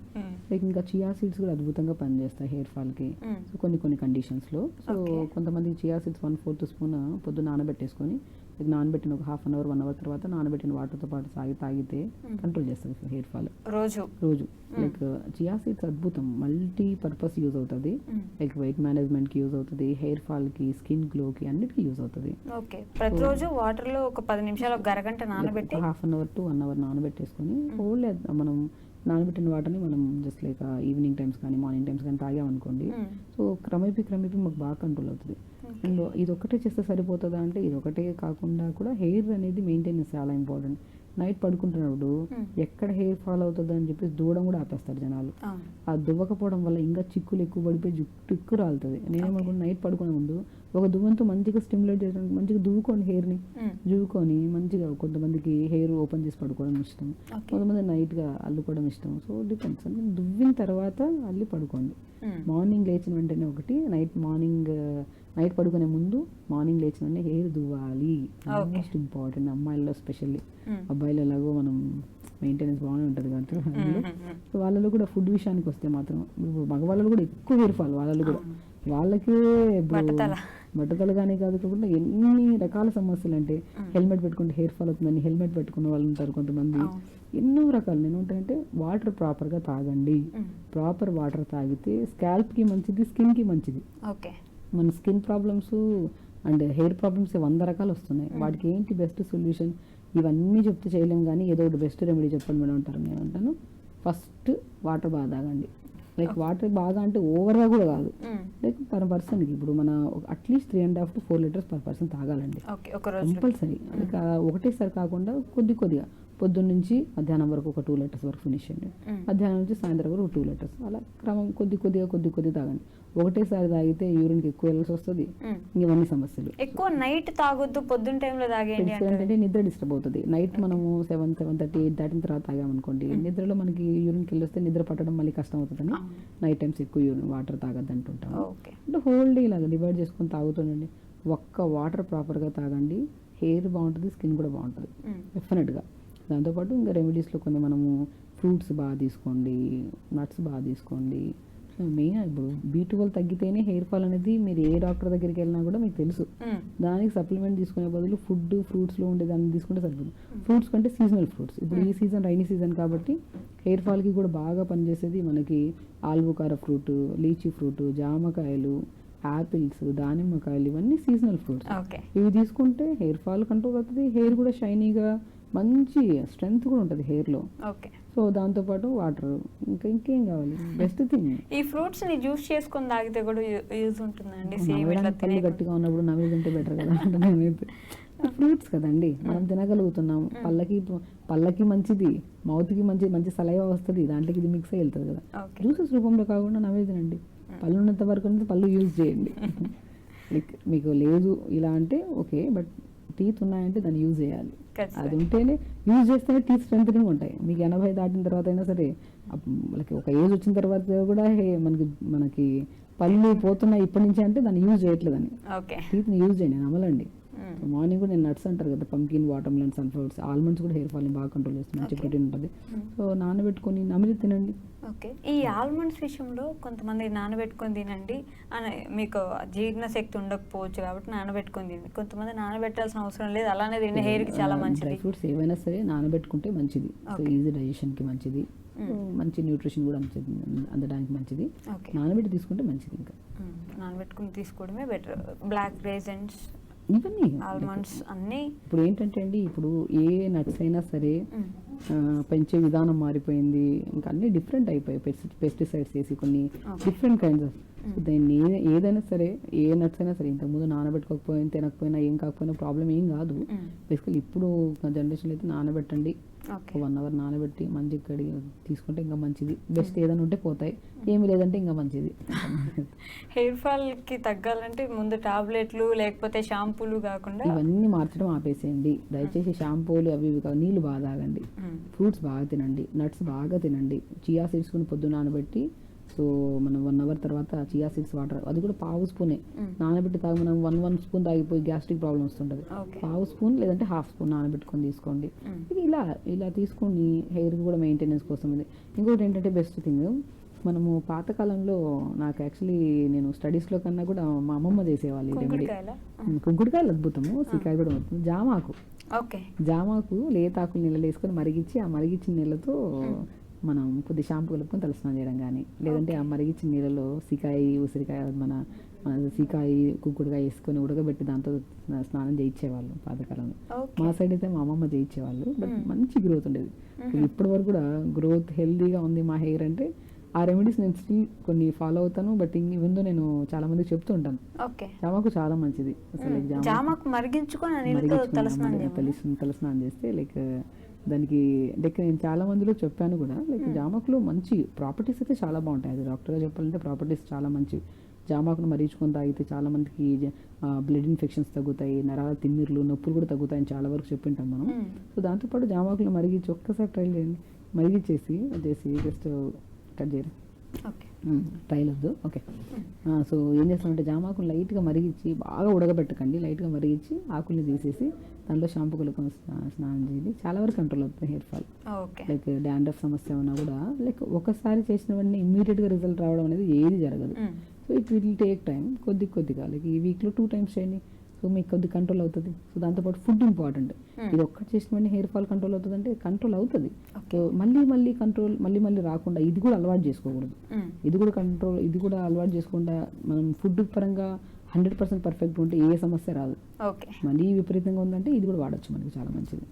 లైక్ ఇంకా చియా సీడ్స్ కూడా అద్భుతంగా పనిచేస్తాయి హెయిర్ ఫాల్కి. సో కొన్ని కండిషన్స్లో. సో కొంతమంది చియా సీడ్స్ 1/4 స్పూన్ పొద్దున్న నానబెట్టేసుకొని, నానబెట్టిన ఒక 1/2 అవర్ 1 అవర్ తర్వాత నానబెట్టిన వాటర్తో పాటు తాగితే కంట్రోల్ చేస్తుంది హెయిర్ ఫాల్ రోజు. లైక్ చియా సీడ్స్ అద్భుతం, మల్టీ పర్పస్ యూజ్ అవుతుంది. లైక్ వెయిట్ మేనేజ్మెంట్కి యూజ్ అవుతుంది, హెయిర్ ఫాల్కి, స్కిన్ గ్లోకి అన్నిటికీ యూజ్ అవుతుంది. ఓకే, ప్రతిరోజు వాటర్లో ఒక 10 నిమిషాలు, ఒక అరగంట నానబెట్టి 1/2 అవర్ to 1 అవర్ నానబెట్టేసుకొని, ఓన్లీ మనం నానబెట్టిన వాటర్ని మనం జస్ట్ లైక్ ఈవినింగ్ టైమ్స్ కానీ మార్నింగ్ టైమ్స్ కానీ తాగామనుకోండి, సో క్రమేపీ మాకు బాగా కంట్రోల్ అవుతుంది. అండ్ ఇది ఒకటే చేస్తే సరిపోతుందా అంటే ఇది ఒకటే కాకుండా కూడా హెయిర్ అనేది మెయింటెనెన్స్ చాలా ఇంపార్టెంట్. నైట్ పడుకుంటున్నప్పుడు ఎక్కడ హెయిర్ ఫాల్ అవుతుందో అని చెప్పేసి దూవడం కూడా ఆపేస్తారు జనాలు. ఆ దువ్వకపోవడం వల్ల ఇంకా చిక్కులు ఎక్కువ పడిపోయి జుట్టు ఎక్కువ రాలుతుంది. నేనేమనుకుంటున్నా నైట్ పడుకునే ముందు ఒక దువ్వంతో మంచిగా స్టిమ్యులేట్ చేయడానికి మంచిగా దువ్వుకోండి, హెయిర్ని దువ్వుకొని మంచిగా. కొంతమందికి హెయిర్ ఓపెన్ చేసి పడుకోవడం ఇష్టం, కొంతమంది నైట్గా అల్లుకోవడం ఇష్టం. So depends. అంటే దువ్విన తర్వాత అల్లి పడుకోండి. మార్నింగ్ లేచిన వెంటనే ఒకటి, నైట్ పడుకునే ముందు మార్నింగ్ లేచిన వెంటనే హెయిర్ దువ్వాలి. మోస్ట్ ఇంపార్టెంట్ అమ్మాయిల్లో స్పెషల్లీ. అబ్బాయిలు ఎలాగో మనం మెయింటెనెన్స్ బాగానే ఉంటుంది కాబట్టి సో వాళ్ళలో కూడా ఫుడ్ విషయానికి వస్తే మాత్రం ఇప్పుడు మగవాళ్ళు కూడా ఎక్కువ హెయిర్ ఫాల్. వాళ్ళకే బట్టతల కానీ కాకుండా ఎన్ని రకాల సమస్యలు. అంటే హెల్మెట్ పెట్టుకుంటే హెయిర్ ఫాల్ అవుతుందని హెల్మెట్ పెట్టుకునే వాళ్ళు ఉంటారు కొంతమంది. ఎన్నో రకాలు. నేను ఉంటాయంటే వాటర్ ప్రాపర్గా తాగండి. ప్రాపర్ వాటర్ తాగితే స్కాల్ప్కి మంచిది, స్కిన్కి మంచిది. మన skin problems and hair problems 100 రకాలు వస్తున్నాయి. వాటికి ఏంటి బెస్ట్ సొల్యూషన్? ఇవన్నీ చెప్తే చేయలేం కానీ ఏదో ఒకటి బెస్ట్ రెమెడీ చెప్పండి మేడం అంటారు. నేను అంటాను ఫస్ట్ వాటర్ బాగా తాగండి. లైక్ వాటర్ బాగా అంటే ఓవర్గా కూడా కాదు, లైక్ పర్ పర్సన్కి ఇప్పుడు మన at least 3.5 to 4 liters per person తాగాలండి కంపల్సరీ. లైక్ ఒకటేసారి కాకుండా కొద్దిగా పొద్దున్న నుంచి మధ్యాహ్నం వరకు ఒక 2 liters వరకు ఫినిష్ చేయండి. మధ్యాహ్నం నుంచి సాయంత్రం వరకు 2 liters. అలా క్రమం కొద్దిగా తాగండి. ఒకటేసారి తాగితే యూరిన్కి ఎక్కువ వెళ్ళాల్సి వస్తుంది, ఇవన్నీ సమస్యలు. ఎక్కువ నైట్ తాగొద్దు, పొద్దున్న టైంలో తాగేయండి అంటే నిద్ర డిస్టర్బ్ అవుతుంది. నైట్ మనము 7:30, 8 దాటిన తర్వాత తాగామనుకోండి, నిద్రలో మనకి యూరిన్కి వెళ్ళొస్తే నిద్ర పట్టడం మళ్ళీ కష్టం అవుతుందని నైట్ టైమ్స్ ఎక్కువ వాటర్ తాగద్దు అంటుంటాం. అంటే హోల్ డే ఇలాగ డివైడ్ చేసుకొని తాగుతుండండి. ఒక్క వాటర్ ప్రాపర్గా తాగండి, హెయిర్ బాగుంటుంది, స్కిన్ కూడా బాగుంటుంది డెఫినెట్గా. దాంతోపాటు ఇంకా రెమెడీస్లో కొన్ని మనము ఫ్రూట్స్ బాగా తీసుకోండి, నట్స్ బాగా తీసుకోండి. మెయిన్ ఇప్పుడు B12 తగ్గితేనే హెయిర్ ఫాల్ అనేది మీరు ఏ డాక్టర్ దగ్గరికి వెళ్ళినా కూడా మీకు తెలుసు. దానికి సప్లిమెంట్ తీసుకునే బదులు ఫ్రూట్స్లో ఉండే దాన్ని తీసుకుంటే సరిపోతుంది. ఫ్రూట్స్ కంటే సీజనల్ ఫ్రూట్స్. ఇప్పుడు ఈ సీజన్ రైనీ సీజన్ కాబట్టి హెయిర్ ఫాల్కి కూడా బాగా పనిచేసేది మనకి ఆల్బుకారా ఫ్రూట్, లీచీ ఫ్రూట్, జామకాయలు, యాపిల్స్, దానిమ్మకాయలు, ఇవన్నీ సీజనల్ ఫ్రూట్స్. ఇవి తీసుకుంటే హెయిర్ ఫాల్ కంట్రోల్ అవుతుంది, హెయిర్ కూడా షైనీగా మంచి స్ట్రెంగ్త్ కూడా ఉంటుంది హెయిర్లో. సో దాంతోపాటు వాటర్, ఇంకేం కావాలి? Best thing. ఈ ఫ్రూట్స్ ని జ్యూస్ చేసుకొని తాగితే కూడా యూజ్ ఉంటుందండి. పళ్ళు గట్టిగా ఉన్నప్పుడు నవ్వి ఉంటే బెటర్ కదా. ఫ్రూట్స్ కదండి మనం తినగలుగుతున్నాం. పళ్ళకి మంచిది, మౌత్కి మంచి సలైవా వస్తుంది, దాంట్లోకి ఇది మిక్స్ అయ్యి వెళ్తుంది కదా. జ్యూసెస్ రూపంలో కాకుండా నవ్వే తినండి. పళ్ళు ఉన్నంత వరకు పళ్ళు యూజ్ చేయండి. మీకు లేదు ఇలా అంటే ఓకే, బట్ టీత్ ఉన్నాయంటే దాన్ని యూజ్ చేయాలి. అది ఉంటేనే యూజ్ చేస్తేనే టీత్ స్ట్రెంథనింగ్ ఉంటాయి. మీకు 80 దాటిన తర్వాత అయినా సరే, మనకి ఒక ఏజ్ వచ్చిన తర్వాత కూడా మనకి పళ్ళు పోతున్నాయి ఇప్పటి నుంచి అంటే దాన్ని యూజ్ చేయట్లేదని. టీత్ని యూజ్ చేయండి, నమ్మలండి. మార్నింగ్ కూడా నేను నట్స్ అంటారు కదా, పంకిన్, వాటర్మెలన్, సన్ఫ్లవర్స్, ఆల్మండ్స్ కూడా హెయిర్ ఫాల్ని బాగా కంట్రోల్ చేస్తుంది, మంచి ప్రోటీన్ ఉంటుంది. సో నానబెట్టుకొని నమిలి తినండి. ఈ ఆల్మండ్స్ విషయంలో కొంతమంది నానబెట్టుకొని తినండి అని, మీకు జీర్ణశక్తి ఉండకపోవచ్చు కాబట్టి నానబెట్టుకొని తినండి. కొంతమంది నానబెట్టాల్సిన అవసరం లేదు, అలానే తినే హెయిర్కి చాలా మంచిది. డ్రై ఫ్రూట్స్ ఏవైనా సరే నానబెట్టుకుంటే మంచిది. సో ఈజీ డైజెషన్కి మంచిది, మంచి న్యూట్రిషన్ కూడా అందడానికి మంచిది. నానబెట్టి తీసుకుంటే మంచిది. ఇంకా నానబెట్టుకుని తీసుకోవడమే బెటర్. బ్లాక్ రేజన్స్, ఇవన్నీ ఆల్మండ్స్ అన్నీ. ఇప్పుడు ఏంటంటే అండి, ఇప్పుడు ఏ నట్స్ అయినా సరే పెంచే విధానం మారిపోయింది, ఇంకా అన్ని డిఫరెంట్ అయిపోయాయి. పెస్టిసైడ్స్ వేసి కొన్ని డిఫరెంట్ కైండ్స్ ఆఫ్. దాన్ని ఏదైనా సరే, ఏ నట్స్ అయినా సరే ఇంతకుముందు నానబెట్టుకోకపోయినా తినకపోయినా ఏం కాకపోయినా ప్రాబ్లం ఏం కాదు. బేసికలీ ఇప్పుడు జనరేషన్లో అయితే నానబెట్టండి, 1 hour నానబెట్టి మంచి కడిగి తీసుకుంటే ఇంకా మంచిది. బెస్ట్ ఏదైనా ఉంటే పోతాయి, ఏమి లేదంటే ఇంకా మంచిది. హెయిర్ ఫాల్ కి తగ్గాలంటే ముందు టాబ్లెట్లు లేకపోతే షాంపూలు కాకుండా ఇవన్నీ మార్చడం ఆపేసేయండి దయచేసి. షాంపూలు అవి నీళ్ళు బాగా తాగండి, ఫ్రూట్స్ బాగా తినండి, నట్స్ బాగా తినండి. చియా సీడ్స్ కొని పొద్దున్న నానబెట్టి, సో మనం 1 hour తర్వాత చియా సీడ్స్ వాటర్, అది కూడా పావు స్పూనే నానబెట్టి తాగి, మనం 1 స్పూన్ తాగిపోయి గ్యాస్ట్రిక్ ప్రాబ్లమ్ వస్తుంటుంది. పావు స్పూన్ లేదంటే హాఫ్ స్పూన్ నానబెట్టుకొని తీసుకోండి. ఇది ఇలా తీసుకొని హెయిర్ కూడా మెయింటెనెన్స్ కోసం. ఇది ఇంకోటి ఏంటంటే బెస్ట్ థింగ్, మనము పాతకాలంలో నాకు యాక్చువల్లీ నేను స్టడీస్లో కన్నా కూడా మా అమ్మమ్మ చేసేవాళ్ళు ఈ రెమెడీ. కుంకుడుకాయలు అద్భుతము, సీకాయ కూడా అద్భుతం. జామాకు లేతాకులు నీళ్ళు వేసుకొని మరిగించి, ఆ మరిగించిన నీళ్ళతో మనం కొద్ది షాంపూ కలుపుకొని తలస్నానం చేయడం కానీ, లేదంటే ఆ మరిగించిన నీళ్ళలో సికాయ, ఉసిరికాయ, మన సీకాయ కుక్కుడుకాయ వేసుకొని ఉడకబెట్టి దాంతో స్నానం చేయించేవాళ్ళు పాతకాలంలో. Okay. మా సైడ్ అయితే మా అమ్మమ్మ చేయించేవాళ్ళు. బట్ మంచి గ్రోత్ ఉండేది. ఇప్పటి వరకు కూడా గ్రోత్ హెల్దీగా ఉంది మా హెయిర్ అంటే ఆ రెమెడీస్ నేను స్టిల్ కొన్ని ఫాలో అవుతాను. బట్ ఇవెందో నేను చాలా మందికి చెప్తూ ఉంటాను, ఓకే. జామాకు చాలా మంచిది. అసలు like జామాకు మరిగించుకొని నీళ్ళతో తలస్నానం చేయాలి. తలస్నానం చేస్తే లైక్ దానికి లైక్ నేను చాలా మందిలో చెప్పాను కూడా, లైక్ జామాకులో మంచి ప్రాపర్టీస్ అయితే చాలా బాగుంటాయి. అది డాక్టర్గా చెప్పాలంటే ప్రాపర్టీస్ చాలా మంచివి. జామాకును మరీచుకొని తాగితే చాలా మందికి బ్లడ్ ఇన్ఫెక్షన్స్ తగ్గుతాయి, నరాల తిమ్మిర్లు నొప్పులు కూడా తగ్గుతాయని చాలా వరకు చెప్పింటాం మనం. సో దాంతోపాటు జామాకులు మరిగించి ఒక్కసారి ట్రై చేయండి, మరిగించేసి చేసి జస్ట్ కట్ చేయరు, ఓకే. ట్రైల్ వద్దు. ఓకే. సో ఏం చేస్తామంటే జామాకులు లైట్గా మరిగించి బాగా ఉడకబెట్టకండి, లైట్గా మరిగించి ఆకుల్ని తీసేసి దాంట్లో షాంపూ కలుపుకొని స్నానం చేయండి. చాలా వరకు కంట్రోల్ అవుతుంది hair fall. Okay. Like dandruff సమస్య ఉన్నా కూడా లైక్ ఒకసారి చేసిన వెంటనే ఇమ్మీడియట్గా రిజల్ట్ రావడం అనేది ఏది జరగదు. So it will take time, కొద్దిగా లైక్ ఈ వీక్లో 2 times చేయండి. సో మీకు కొద్ది కంట్రోల్ అవుతుంది. సో దాంతోపాటు ఫుడ్ ఇంపార్టెంట్. ఇది ఒక్కటి చేసిన వెంటనే హెయిర్ ఫాల్ కంట్రోల్ అవుతుంది అంటే కంట్రోల్ అవుతుంది. సో మళ్ళీ కంట్రోల్ మళ్ళీ రాకుండా ఇది కూడా అలవాటు చేసుకోకూడదు. ఇది కూడా అలవాటు చేసుకుంటా మనం ఫుడ్ పరంగా 100% పర్ఫెక్ట్ ఉంటే ఏ సమస్య రాదు. ఓకే. మళ్ళీ విపరీతంగా ఉందంటే ఇది కూడా వాడచ్చు, మనకి చాలా మంచిది.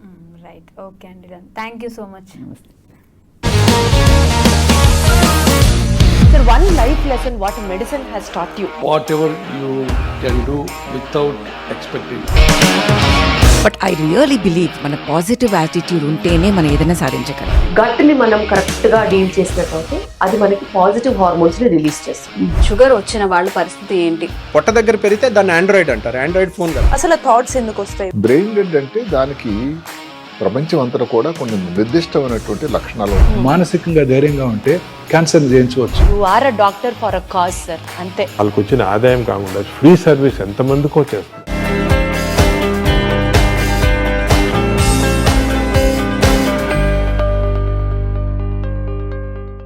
రైట్. ఓకే అండి, థ్యాంక్ యూ సో మచ్. నమస్తే. Sir, one life lesson what medicine has taught you. Whatever you can do without expecting. But I really believe మన పాజిటివ్ యాటిట్యూడ్ ఉంటేనే మనం ఏదైనా సాధించగలం. గట్ని మనం కరెక్ట్ గా డీల్ చేసినట్లయితే అది మనకి పాజిటివ్ హార్మోన్స్ ని రిలీజ్ చేస్తుంది. షుగర్ వచ్చిన వాళ్ళ పరిస్థితి ఏంటి? పొట్ట దగ్గర పెరిగితే దాన్ని ఆండ్రాయిడ్ అంటారు, ఆండ్రాయిడ్ ఫోన్ కదా. అసలు థాట్స్ ఎందుకు వస్తాయి? బ్రెయిన్ డెడ్ అంటే దానికి ప్రపంచం అంతా కూడా కొన్ని నిర్దిష్టమైనటువంటి లక్షణాలు ఉంటాయి. మానసికంగా ధైర్యంగా ఉంటే క్యాన్సర్ జయించవచ్చు. You are a doctor for a cause sir, అంతే. వాళ్ళకి వచ్చిన ఆదాయం కాకుండా ఫ్రీ సర్వీస్ ఎంతమందికో చేస్తుంది.